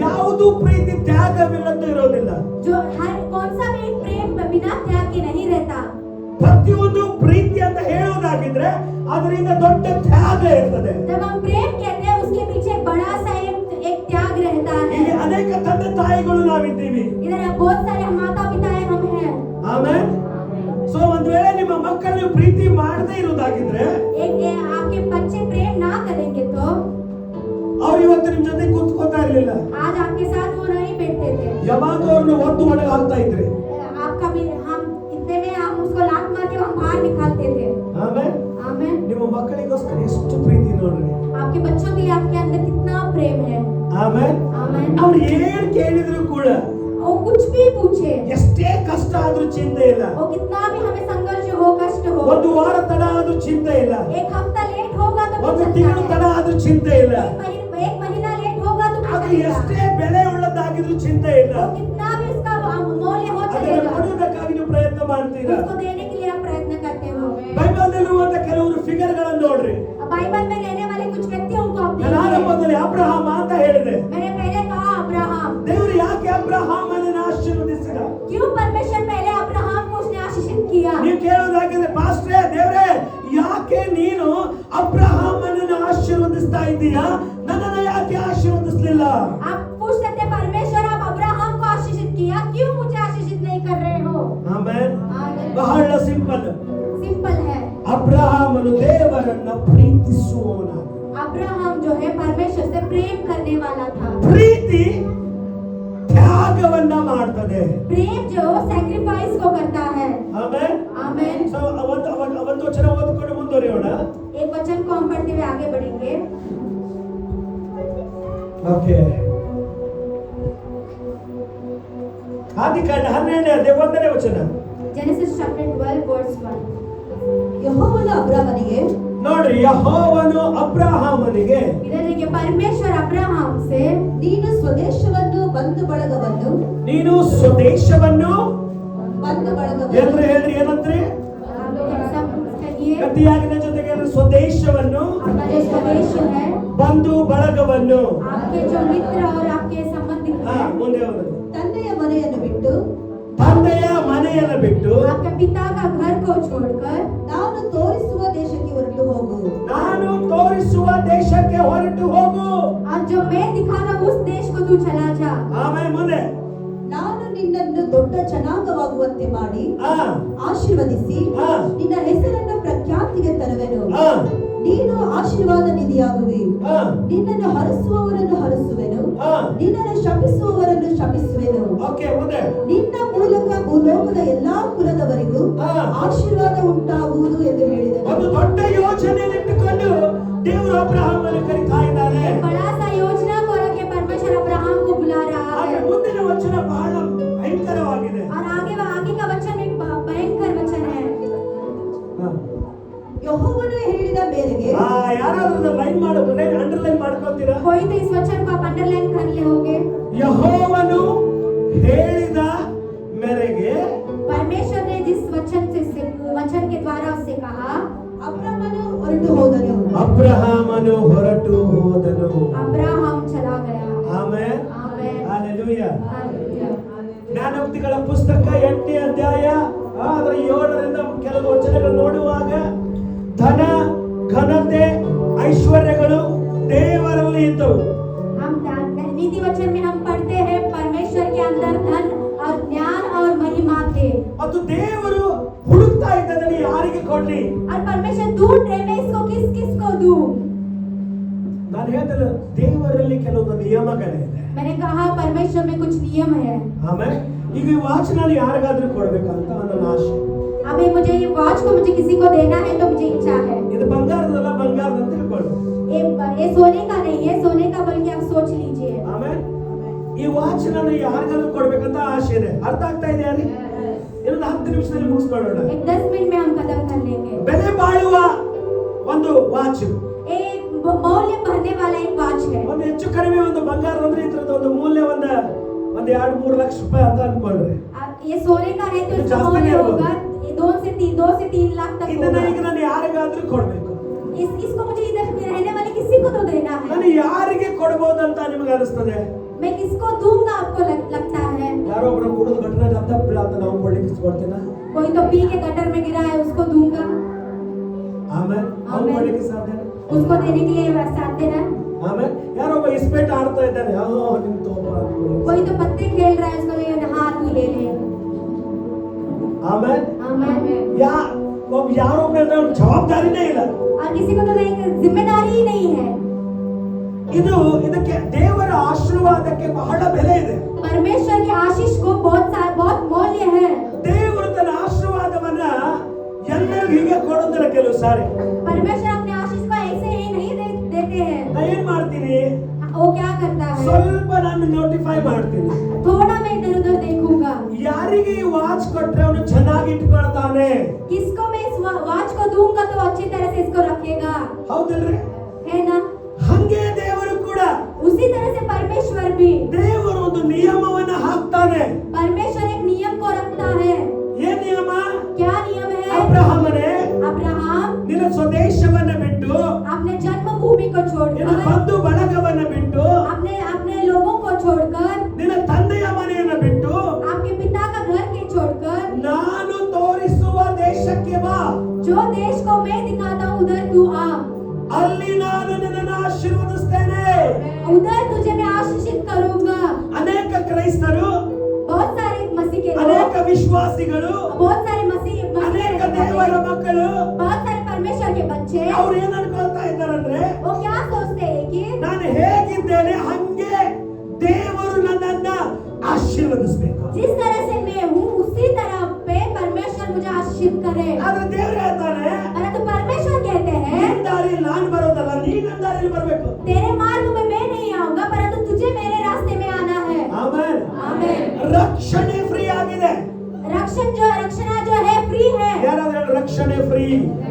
ಯಾವುದು ಪ್ರೀತಿ ತ್ಯಾಗವಿಲ್ಲದೆ ಇರೋದಿಲ್ಲ जो हर कौन सा भी प्रेम बिना त्याग के नहीं रहता. ಪ್ರತಿಯೊಂದು ಪ್ರೀತಿ ಅಂತ ಹೇಳೋದಾಗಿದ್ರೆ ಅದರಿಂದ ದೊಡ್ಡ ತ್ಯಾಗ ಇರ್ತದೆ जब हम प्रेम कहते हैं उसके पीछे बड़ा सा एक त्याग रहता ಇಲ್ಲಿ है. ಅನೇಕ ತಂದೆ ತಾಯಿಗಳು ನಾವಿದ್ದೀವಿ इधर बहुत सारे माता पिता हम हैं. ಆಮೇಲೆ ಸೊ ಒಂದ್ ವೇಳೆ ನಿಮ್ಮ ಮಕ್ಕಳನ್ನು ಪ್ರೀತಿ ಮಾಡದೇ ಇರೋದಾಗಿದ್ರೆ एक आपके बच्चे प्रेम ना करेंगे तो ಅವ್ರು ಇವತ್ತು ನಿಮ್ ಜೊತೆ ಕೂತ್ಕೋತಾ ಇರ್ಲಿಲ್ಲ आज आपके साथ वो नहीं बैठते थे. ಯಾವಾಗ ಅವ್ರನ್ನ ಒದ್ದು ಒಳಗೆ ಹಾಕ್ತಾ ಇದ್ರಿ आपका भी हम इतने में हम उसको लात मार के हम बाहर निकालते थे. ಆಮೇಲೆ आमेन. ನಿಮ್ಮ ಮಕ್ಕಳಿಗೋಸ್ಕರ ಎಷ್ಟು ಪ್ರೀತಿ ನೋಡ್ರಿ आपके बच्चों के लिए आपके अंदर कितना प्रेम है. ಆಮೇಲೆ आमेन. ಅವ್ರು ಏನ್ ಕೇಳಿದ್ರು ಕೂಡ वो कुछ भी पूछे ಎಷ್ಟೇ ಕಷ್ಟ ಆದ್ರೂ ಚಿಂತೆ ಇಲ್ಲ वो कितना भी हमें संघर्ष हो कष्ट हो ಒಂದು ವಾರ ತಡ ಆದ್ರೂ ಚಿಂತೆ ಇಲ್ಲ एक हफ्ता लेट होगा तो ಒಂದು कुछ ತಿಂಗಳು चलता ತಡ है. ಆದ್ರೂ ಚಿಂತೆ ಇಲ್ಲ एक महीना लेट होगा तो कुछ ಅದು चलेगा. ಎಷ್ಟೇ ಬೆಲೆ ಉಳ್ಳದಾಗಿದ್ರು ಚಿಂತೆ ಇಲ್ಲ वो कितना भी उसका मूल्य हो ಅದನ್ನ चलेगा ಕೊಡುವುದಕ್ಕಾಗಿ ನೀವು ಪ್ರಯತ್ನ ಮಾಡ್ತೀರಾ उसको देने के लिए आप प्रयत्न करते हो. ಬೈಬಲ್ ಇರುವಂತ ಕೆಲವರು ಫಿಗರ್ ಗಳನ್ನ ನೋಡ್ರಿ बाइबल में रहने वाले कुछ व्यक्तियों को आप ನಾನು देखिए. ಆರಂಭದಲ್ಲಿ ಅಬ್ರಹಾಮ ಅಂತ ಹೇಳಿದೆ मैंने पहले कहा अब्राहम. ದೇವರು ಯಾಕೆ ಅಬ್ರಹಾಮನನ್ನು ಆಶೀರ್ವದಿಸಿದ क्यों परमेश्वर पहले अब्राहम को उसने आशीषित किया. ನೀವು ಕೇಳೋದಾಗಿದ್ರೆ ಪಾಸ್ಟ್ರೇ ದೇವರೇ ಯಾಕೆ ನೀನು ಅಬ್ರಹಾಮನನ್ನು ಆಶೀರ್ವದಿಸ್ತಾ ಇದ್ದೀಯಾ ನನ್ನನ್ನು ಯಾಕೆ ಆಶೀರ್ವದಿಸಲಿಲ್ಲ आप पूछ सकते हैं परमेश्वर आप अब्राहम को आशीषित किया क्यों मुझे आशीषित नहीं कर रहे हो. ಆಮೇಲೆ आमीन. ಬಹಳ ಸಿಂಪಲ್ सिंपल है. ಅಬ್ರಹಾಮನು ದೇವರನ್ನ ಪ್ರೀತಿಸುವವನ अब्राहम जो है परमेश्वर से प्रेम करने वाला था. ಪ್ರೀತಿ ತ್ಯಾಗವನ್ನ ಮಾಡ್ತದೆ प्रेम जो सैक्रिफाइस को करता है. ಆಮೇಲೆ आमीन. ಸೊ ಒಂದು ವಚನ ಓದಿಕೊಂಡು ಮುಂದುವರಿಯೋಣ एक वचन को हम पढ़ते हुए आगे बढ़ेंगे. ಓಕೆ ಆದಿಕಾಂಡ 12ನೇ ವಚನ Genesis chapter 12 verse 1. ಯೆಹೋವನು ಅಬ್ರಾಮನಿಗೆ ನೋಡ್ರಿ ಯೆಹೋವನು ಅಬ್ರಹಾಮನಿಗೆ इधर देखिए परमेश्वर अब्राहम से ನೀನು ಸ್ವದೇಶವನ್ನು ಬಂಧು ಬಳಗವನ್ನು ನೀನು ಸ್ವದೇಶವನ್ನು ಬಂಧು ಹೇಳ್ರಿ ಏನಂತ್ರಿ सब कहिए ಗಟ್ಟಿಯಾಗಿನ ಜೊತೆಗೆ ಹೇಳ್ರಿ, ಸ್ವದೇಶವನ್ನು आपका जो स्वदेश है ಬಂಧು ಬಳಗವನ್ನು आपके जो मित्र और आपके संबंधी हैं ಮುಂದೆ ಹೋದ್ರೆ ತಂದೆಯ ಮನೆಯನ್ನು ಬಿಟ್ಟು ತಂದೆಯ ಮನೆಯನ್ನು ಬಿಟ್ಟು आपके पिता का घर को छोड़कर ನಾನು ತೋರಿಸುವ ದೇಶಕ್ಕೆ ಹೊರಟು ಹೋಗು ನಾನು ತೋರಿಸುವ ದೇಶಕ್ಕೆ ಹೊರಟು ಹೋಗು और जो मैं दिखाना उस देश को तू चला जा. ಆಮೇಲೆ ಮುಂದೆ ನಾನು ನಿನ್ನನ್ನು ದೊಡ್ಡ ಜನಾಂಗವಾಗುವಂತೆ ಮಾಡಿ ಆ ಆಶೀರ್ವದಿಸಿ ಆ. ನಿನ್ನ ಹೆಸರನ್ನು ಪ್ರಖ್ಯಾತಿಗೆ ತರುವೆನು ಆ ನೀನು ಆಶೀರ್ವಾದ ನಿಧಿಯಾಗುವಿ ಆ ನಿನ್ನನ್ನು ಹರಸುವವರನ್ನು ಹರಸುವೆನು ಆ ನಿನ್ನನ್ನು ಶಪಿಸುವವರನ್ನು ಶಪಿಸುವೆನು ಓಕೆ ಮುಂದೆ ನಿನ್ನ ಮೂಲಕ ಭೂಲೋಕದ ಎಲ್ಲಾ ಕುಲದವರಿಗೂ ಆ. ಆಶೀರ್ವಾದ ಉಂಟಾಗುವುದು ಎಂದು ಹೇಳಿದನು ಒಂದು ದೊಡ್ಡ ಯೋಜನೆ ವಚನ ಬಹಳ ಭಯಂಕರವಾಗಿದೆ. और आगे का वचन एक भयंकर वचन है। ಹ. ಯೆಹೋವನು ಹೇಳಿದ ಮೇರೆಗೆ ಯಾರಾದ್ರೂ ಲೈನ್ ಅಂಡರ್ಲೈನ್ ಮಾಡ್ಕೊತೀರಾ? कोई तो इस वचन को आप अंडरलाइन कर ले होगे। ಯೆಹೋವನು ಹೇಳಿದ ಮೇರೆಗೆ परमेश्वर ने जिस वचन के द्वारा उससे कहा, ಅಬ್ರಹಾಮನು ಹೊರಟು ಹೋದನು. ಅಬ್ರಹಾಮನು ಹೊರಟು ಹೋದನು. अब्राहम चला गया। ಆಮೆನ್. आमेन। ಹಲ್ಲೆಲೂಯಾ. हालेलुया। ಜ್ಞಾನೋಕ್ತಿಗಳ ಪುಸ್ತಕ 8ನೇ ಅಧ್ಯಾಯ ಅದರ 7ರಿಂದ ಕೆಲವು ವಚನಗಳು ನೋಡುವಾಗ ಧನ ಘನತೆ ಐಶ್ವರ್ಯಗಳು ದೇವರಲ್ಲಿ ಇದ್ದವು. हम नीति वचन में हम पढ़ते हैं परमेश्वर के अंदर धन और ज्ञान और महिमा थे। ಮತ್ತು ದೇವರು ಹುಡುಕ್ತಾ ಇದ್ದದನ್ನು ಯಾರಿಗೆ ಕೊಡ್ಲಿ? और परमेश्वर ढूंढ रहे मैं इसको किस को दूं। ನಾನು ಹೇಳಿದ ದೇವರಲ್ಲಿ ಕೆಲವೊಂದು ನಿಯಮಗಳಿದೆ. मैंने कहा परमेश्वर में कुछ नियम है। ಆಮೇಲೆ ಈಗ ಈ ವಾಚ್ ನಾನು ಯಾರಿಗಾದ್ರೂ ಕೊಡ್ಬೇಕಂತ ನನ್ನ ಆಸೆ. अभी मुझे ये वॉच को मुझे किसी को देना है तो मुझे इच्छा है। ಇದು ಬಂಗಾರದಲ್ಲ, ಬಂಗಾರದ ಅಂತ ತಿಳ್ಕೊಳ್ಳಿ. ये सोने का नहीं है, सोने का बल्कि आप सोच लीजिए। ಆಮೇಲೆ ಈ ವಾಚ್ ನಾನು ಯಾರಿಗಾದ್ರೂ ಕೊಡ್ಬೇಕಂತ ಆಸೆ ಇದೆ. ಅರ್ಥ ಆಗ್ತಾ ಇದೆ ಯಾರಿ? ಇನ್ನೊಂದು 10 ನಿಮಿಷದಲ್ಲಿ ಮುಗಿಸ್ಕೊಳ್ಳೋಣ. एक 10 मिनट में हम खत्म कर लेंगे। ಬೆಲೆ ಬಾಳುವ ಒಂದು ವಾಚ್, एक मौल्य भरने वाला एक वॉच है। ಒಂದು ಹೆಚ್ಚು ಕಡಿಮೆ ಒಂದು ಬಂಗಾರ ಅಂದ್ರೆ ಇದ್ರದ್ದು ಒಂದು ಮೂಲ್ಯ ಒಂದು 2-3 ಲಕ್ಷ ರೂಪಾಯಿ ಅಂತ ಅನ್ಕೊಂಡ್ರೆ, ये सोने का है तो इसका जास्त मौल्य नहीं होगा। होगा 2 से 3 लाख तक ಇದನ್ನ होगा। ಈಗ ನಾನು ಯಾರಿಗಾದ್ರೂ ಕೊಡ್ಬೇಕು. इसको मुझे इधर रहने वाले किसी को तो देना है। ನಾನು ಯಾರಿಗೆ ಕೊಡಬಹುದಂತ ನಿಮಗೆ ಅನಿಸ್ತದೆ? मैं किसको दूंगा आपको लगता है? ಯಾರೋ ಒಬ್ರು ಕುಡಿದು ಘಟನೆ ದಪ್ಪ ಅಂತ ನಾವು ಕೊಡ್ಲಿಕ್ಕೆ ಇಷ್ಟಪಡ್ತೀನ? कोई तो पी के गटर में गिरा है उसको दूंगा। ಆಮೇಲೆ ಅವ್ನು ಕೊಡ್ಲಿಕ್ಕೆ ಸಾಧ್ಯ? उसको देने के लिए वैसा आते हैं। ಆಮೇಲೆ ಯಾರೋ ಒಬ್ಬ ಇಸ್ಪೇಟ್ ಆಡ್ತಾ ಇದ್ದಾನೆ, ನಿಮ್ ತೋಪ ಅಂತ. कोई तो पत्ते खेल रहा है उसको ये हाथ तू ले ले। ಆಮೇಲೆ आमेन। ಯಾರೋ ಜವಾಬ್ದಾರಿನೇ ಇಲ್ಲ. और किसी को तो एक जिम्मेदारी ही नहीं है। ಇದಕ್ಕೆ ದೇವರ ಆಶೀರ್ವಾದಕ್ಕೆ ಬಹಳ ಬೆಲೆ ಇದೆ. परमेश्वर के आशीष को बहुत मौल्य है। ದೇವರು ತನ್ನ ಆಶೀರ್ವಾದವನ್ನ ಎಲ್ಲರಿಗೂ ಹೀಗೆ ಕೊಡೋದಿಲ್ಲ. ಕೆಲವು ಸಾರಿ परमेश्वर अपने आशीष को ऐसे ही नहीं देते हैं। ನಾ ಏನ್ ಮಾಡ್ತೀನಿ, वो क्या करता है? ಸ್ವಲ್ಪ ನಾನು ನೋಟಿಫೈ ಮಾಡ್ತೀನಿ. थोड़ा मैं इधर उधर देखूंगा। ಯಾರಿಗೆ ಈ ವಾಚ್ ಕೊಟ್ರೆ ಅವನು ಚೆನ್ನಾಗಿ ಇಟ್ಕೊಳ್ತಾನೆ, किसको मैं इस वॉच को दूंगा तो अच्छी तरह से इसको रखेगा, ಹೌದಿಲ್ರಿ? है ना? ಹಂಗೆ ದೇವರು ಕೂಡ, उसी तरह से परमेश्वर भी, ದೇವರು ಒಂದು ನಿಯಮವನ್ನ ಹಾಕ್ತಾನೆ. परमेश्वर एक नियम को रखता है। ಏನ್ ನಿಯಮ? क्या नियम है? ಅಬ್ರಹಾಮನೇ, अब्राहम ನಿನ್ನ ಸ್ವದೇಶವನ್ನ ಬಿಟ್ಟು, अपने जन्मभूमि को ನಿನ್ನ छोड़कर, ಬಂಧು ಬಳಗವನ್ನ ಬಿಟ್ಟು, अपने लोगों को छोड़कर, ನಿನ್ನ ತಂದೆಯ ಮನೆಯನ್ನ ಬಿಟ್ಟು, आपके पिता का घर के छोड़कर, ನಾನು ತೋರಿಸುವ ದೇಶಕ್ಕೆ ಬಾ. जो देश को मैं दिखाता हूँ उधर तू आ। ಅಲ್ಲಿ ನಾನು ನಿನ್ನನ್ನು ಆಶೀರ್ವದಿಸ್ತೇನೆ. उधर तुझे मैं आशीषित करूंगा। ಅನೇಕ ಕ್ರೈಸ್ತರು, बहुत सारे मसीह के लोग, ಅನೇಕ ವಿಶ್ವಾಸಿಗಳು, बहुत सारे मसीह ಅನೇಕ रहने ದೇವರ वाले, ಮಕ್ಕಳು बहुत सारे परमेश्वर के बच्चे, ಅವ್ರು ಏನ್ ಅನ್ಕೊಳ್ತಾ ಇದ್ದಾರಂದ್ರೆ, वो क्या सोचते हैं कि ನಾನು ಹೇಗಿದ್ದೇನೆ ಹಂಗೆ ದೇವರು ನನ್ನನ್ನ ಆಶೀರ್ವದಿಸಬೇಕು. जिस तरह से मैं हूँ उसी तरह पे परमेश्वर मुझे आशीषित करे। ಆದ್ರೆ ದೇವರು ಹೇಳ್ತಾನೆ, परंतु परमेश्वर कहते हैं ನಿನ್ನ ದಾರಿಯಲ್ಲಿ ನಾನು ಬರೋದಲ್ಲ, ನೀ ನನ್ನ ದಾರಿಯಲ್ಲಿ ಬರಬೇಕು. तेरे मार्ग में मैं नहीं आऊंगा परंतु तुझे मेरे रास्ते में आना है। ಆಮೆನ್. आमेन। ರಕ್ಷಣೆ ಫ್ರೀ ಆಗಿದೆ. रक्षणा जो है फ्री है। ಯಾರಾದ್ರೂ ಹೇಳಿ ರಕ್ಷಣೆ ಫ್ರೀ?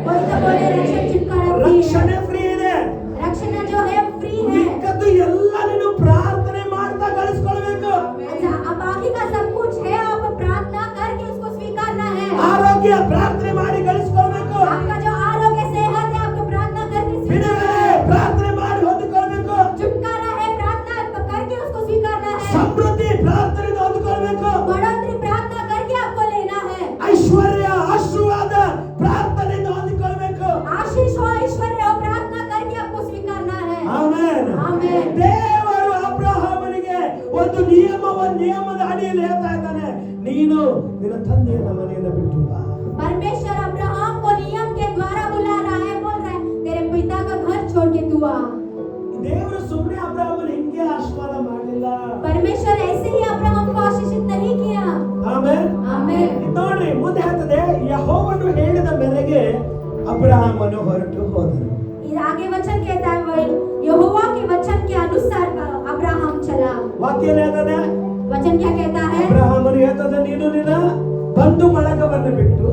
कोई तो बोले रक्षण छुटकारा फ्री है। ರಕ್ಷಣೆ ಫ್ರೀ ಇದೆ. रक्षणा जो है फ्री है। ಮಿಕ್ಕದ್ದು ಎಲ್ಲ ನೀನು ಪ್ರಾರ್ಥನೆ ಮಾಡ್ತಾ ಗಳಿಸ್ಕೊಳ್ಬೇಕು. अच्छा, अब बाकी का सब कुछ है, आप प्रार्थना करके उसको स्वीकारना है। ಆರೋಗ್ಯ ಪ್ರಾರ್ಥನೆ ಮಾಡಿ ಗಳಿಸ್ಕೊಳ್ಬೇಕು. आपका जो आरोग्य सेहत है आपको प्रार्थना करके ಬಿಡುಗಡೆ स्वीकारना है। ಪ್ರಾರ್ಥನೆ ಮಾಡಿ ಹೊಂದಿಕೊಳ್ಬೇಕು. छुटकारा है, प्रार्थना करके उसको स्वीकारना है। ಸಮೃದ್ಧಿ ಪ್ರಾರ್ಥನೆಯಿಂದ ಹೊಂದಿಕೊಳ್ಬೇಕು. बढ़ोतरी प्रार्थना करके आपको लेना है। ಐಶ್ವರ್ಯ ಆಶೀರ್ವಾದ ಪ್ರಾರ್ಥನೆಯಿಂದ ಹೊಂದಿಕೊಳ್ಬೇಕು. आशीष हो, ऐश्वर्य हो, प्रार्थना करके आपको स्वीकारना है। ಆಮೆನ್. आमेन। ದೇವರು ಅಬ್ರಹಾಮನಿಗೆ ಒಂದು ನಿಯಮದ ಅಡಿಯಲ್ಲಿ ಹೇಳ್ತಾ ಇದ್ದಾನೆ, ನೀನು ನಿನ್ನ ತಂದೆಯ ಮನೆಯನ್ನ ಬಿಟ್ಟು ಬಾ. परमेश्वर अब्राहम को नियम के द्वारा बुला रहा है, बोल रहा है तेरे पिता का घर छोड़ के तू आ। ದೇವರು ಸುಮ್ಮನೆ ಅಬ್ರಹಾಮನ ಹಿಂಗೆ ಆಶೀರ್ವಾದ ಮಾಡಲಿಲ್ಲ. परमेश्वर ऐसे ही अब्राहम को आशीषित नहीं किया। ಆಮೆನ್. आमेन। ನೋಡ್ರಿ ಮುಂದೆ ಹೇಳ್ತದೆ, ಯೆಹೋವನು ಹೇಳಿದ ಮೇರೆಗೆ ಅಬ್ರಹಾಮನು ಹೊರಟು ಹೋದನು. इस आगे वचन कहता है यहोवा के वचन के अनुसार अब्राहम चला। ವಾಕ್ಯ ಹೇಳ್ತದೆ, वचन क्या कहता है? ಅಬ್ರಹಾಮನು ಹೇಳ್ತದೆ, ನೀನು ನಿನ್ನ ಬಂಧು ಬಳಗವನ್ನು ಬಿಟ್ಟು,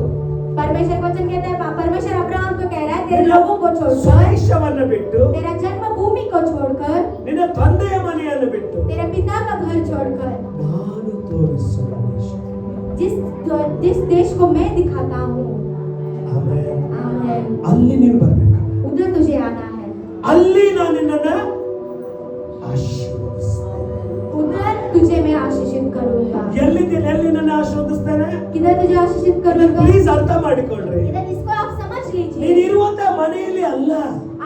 परमेश्वर वचन कहता है, परमेश्वर अब्राहम को कह रहा है, तेरे लोगों को छोड़कर, ಸ್ವದೇಶವನ್ನು बिಟ್ಟು, तेरा जन्मभूमि को छोड़कर, ನಿನ್ನ ತಂದೆಯ ಮನೆಯನ್ನು ಬಿಟ್ಟು, तेरे पिता का घर छोड़कर, ನಾನು ತೋರಿಸುವ ದೇಶ, जिस देश को मैं दिखाता हूँ, ಆಮೆನ್, आमीन, ಅಲ್ಲಿ ನೀನು ಬರಬೇಕು, उधर तुझे आना है, ಅಲ್ಲಿ ನಾನು ನಿನ್ನನ್ನು ಆಶೀರ್ವದಿಸ್ತೇನೆ. उधर तुझे मैं आशीषित करूंगा. ಎಲ್ಲಿ ನನ್ನ ಆಶೀರ್ವದಿಸ್ತೇನೆ? किधर तुझे आशीषित करूंगा? ಪ್ಲೀಸ್ ಅರ್ಥ ಮಾಡಿಕೊಳ್ಳ್ರಿ. इधर इसको आप समझ लीजिए. ನೀನು ಇರುವಂತ ಮನೆಯಲ್ಲಿ ಅಲ್ಲ,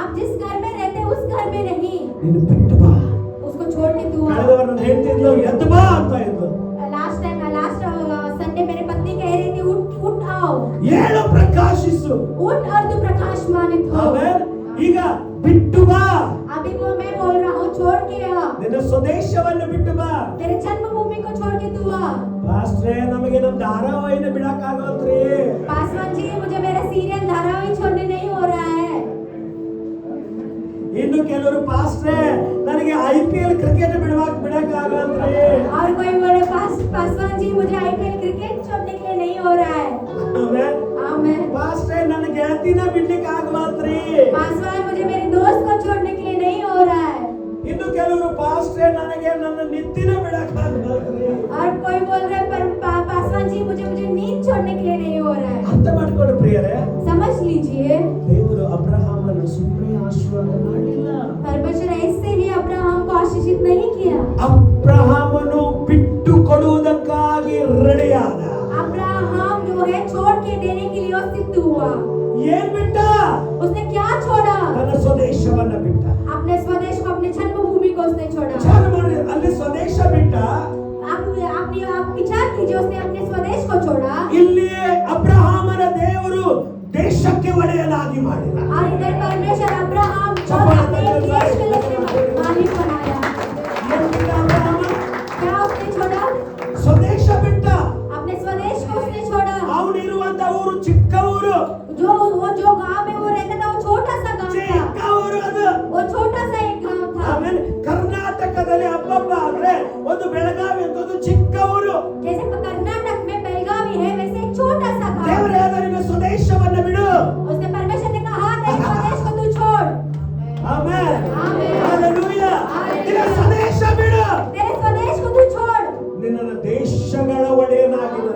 आप जिस घर में रहते हैं उस घर में नहीं, ನೀನು ಬಿಟ್ಟು ಬಾ. उसको छोड़ के तू आ. ಕಳೆದವರು ನನ್ನ ಹೇಳ್ತಿದ್ಲು, ಎದ್ದು ಬಾ ಅಂತ ಇದ್ಲು. लास्ट संडे मेरे पत्नी कह रही थी, उठ आओ, ಏಳು ಪ್ರಕಾಶಿಸು. उठ और तू प्रकाशमानित हो. ಆಮೆನ್. ಈಗ ಬಿಟ್ಟು ಬಾ, अभी को मैं बोल रहा हूँ, छोड़ के आ, ನಿನ್ನ ಸ್ವದೇಶವನ್ನು ಬಿಟ್ಟು ಬಾ. तेरे जन्मभूमि को छोड़ के तू आ. ಪಾಸ್ಟ್ರೇ, ನಮಗೆ ನಮ್ಮ ಧಾರಾವಾಹಿನ ಬಿಡಕ್ಕಾಗಲ್ರಿ. पासवान जी, मुझे मेरा सीरियल धारावाहिक छोड़ने नहीं हो रहा है. ಇನ್ನು ಕೆಲವರು ಪಾಸ್ಟ್ರೇ, ನನಗೆ IPL ಕ್ರಿಕೆಟ್ ಬಿಡಕ್ಕಾಗಲ್ರಿ. और कोई बोले, पासवान जी, मुझे IPL क्रिकेट छोड़ने के लिए नहीं हो रहा है. ಆಮೆನ್. आमीन. ಪಾಸ್ಟ್ರೇ, ನನ್ನ ಗೆಳತಿನ ಬಿಡ್ಲಿಕ್ಕೆ ಆಗಲ್ರಿ. पासवान, मुझे मेरे दोस्त को छोड़ने के लिए नहीं हो रहा है. ಇನ್ನು ಕೆಲವರು ಪಾಸ್ಟ್ರೇ, ನನಗೆ ನನ್ನ ನಿದ್ದಿನ ಬಿಡಕ್ಕಾಗಲ್ರಿ. और कोई बोल रहे हैं, पर पासवान जी, मुझे नींद छोड़ने के लिए नहीं हो रहा है. ಅರ್ಥ ಮಾಡ್ಕೊಂಡು ಪ್ರಿಯರೇ, समझ लीजिए, ದೇವರು ಅಬ್ರಹಾಮನ ಸುಮ್ಮನೆ ಆಶೀರ್ವಾದ ಮಾಡಲಿಲ್ಲ. परमेश्वर ऐसे ही अब्राहम को आशीषित नहीं किया. ಅಬ್ರಹಾಮನು ಬಿಟ್ಟು ಕೊಡುವುದಕ್ಕಾಗಿ ರೆಡಿಯಾದ. अब्राहम जो है छोड़ के देने के लिए वो सिद्ध हुआ. ಏನ್ ಬಿಟ್ಟ? उसने क्या छोड़ा? ತನ್ನ ಸ್ವದೇಶವನ್ನ ಬಿಟ್ಟ. अपने स्वदेश को, अपने जन्मभूमि को उसने छोड़ा. ವಿಚಾರ ಮಾಡಿ, ಅಲ್ಲಿ ಸ್ವದೇಶ ಬಿಟ್ಟ, आप विचार कीजिए, उसने अपने स्वदेश को छोड़ा. ಇಲ್ಲಿ अब्रहाಮನ ದೇವರು ದೇಶಕ್ಕೆ ಒಡೆಯನಾಗಿ ಮಾಡಿದ. और इधर परमेश्वर अब्राहम को अपने देश के लिए मालिक बनाया. ಏನ್ ಬಿಟ್ಟ ಅಬ್ರಹಾಮ? क्या उसने छोड़ा? ಸ್ವದೇಶ ಬಿಟ್ಟ. अपने स्वदेश को उसने छोड़ा. ಅವನಿರುವಂತ ಊರು ಚಿಕ್ಕ ಊರು, जो गांव में वो रहता था, वो छोटा सा गांव ಚಿಕ್ಕ था. ಊರು ಅದು. वो छोटा सा एक गांव था. ಆಮೇಲೆ ಕರ್ನಾಟಕದಲ್ಲಿ ಹಬ್ಬಬ್ಬ ಆದ್ರೆ ಒಂದು ಬೆಳಗಾವಿ ಅಂತ ಒಂದು ಚಿಕ್ಕ ಊರು. जैसे कर्नाटक में बेलगावी है, वैसे एक छोटा सा गांव. ದೇವರೇ, ನಿನ್ನ ಸ್ವದೇಶವನ್ನ ಬಿಡು. उसने परमेश्वर ने कहा, तेरे स्वदेश को तू छोड़. ಆಮೆನ್. ಆಮೆನ್. ಹಲ್ಲೆಲೂಯಾ. ಹಲ್ಲೆಲೂಯಾ. ನಿನ್ನ ಸ್ವದೇಶ ಬಿಡು. तेरे स्वदेश को तू छोड़. ನಿನ್ನ ದೇಶಗಳ ಒಡೆಯನಾಗಿರು.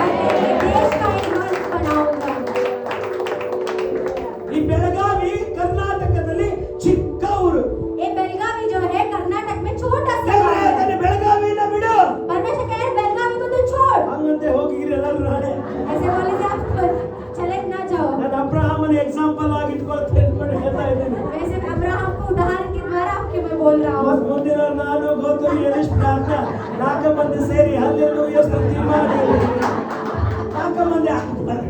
और तेरे देश का एक मालिक बनाऊंगा. ಈ ಬೆಳಗಾವಿ ಕರ್ನಾಟಕದಲ್ಲಿ ಚಿಕ್ಕ ಊರು. ये बेलगावी जो है कर्नाटक में छोटा सा ದೇವರೇ, गांव है. ನಿನ್ನ ಬೆಳಗಾವಿನ ಬಿಡು. परमेश्वर कह रहे हैं, बेलगावी को तू छोड़. ಹಂಗಂತೆ ಹೋಗಿರಿ ಎಲ್ಲರೂ ನಾಳೆ. ऐसे बोले से आप चले ना जाओ. ನಾನು ಅಬ್ರಹಾಮನ ಎಕ್ಸಾಂಪಲ್ ಆಗಿ ಇಟ್ಕೊಂಡು ಹೇಳ್ತಾ ಇದ್ದೀನಿ. वैसे अब्राहम को उदाहरण के द्वारा आपके मैं बोल रहा हूँ. ಮತ್ತ್ ಮುಂದಿನ ನಾನು ಗೋತುರಿ ಎಲಿಶ್ ಪ್ರಾರ್ಥನೆ 4 ಮಂದಿ ಸೇರಿ ಹಲ್ಲೆಲೂಯಾ ಸ್ತುತಿ ಮಾಡಿ 4 ಮಂದಿ ಆಗ್ತಾರೆ.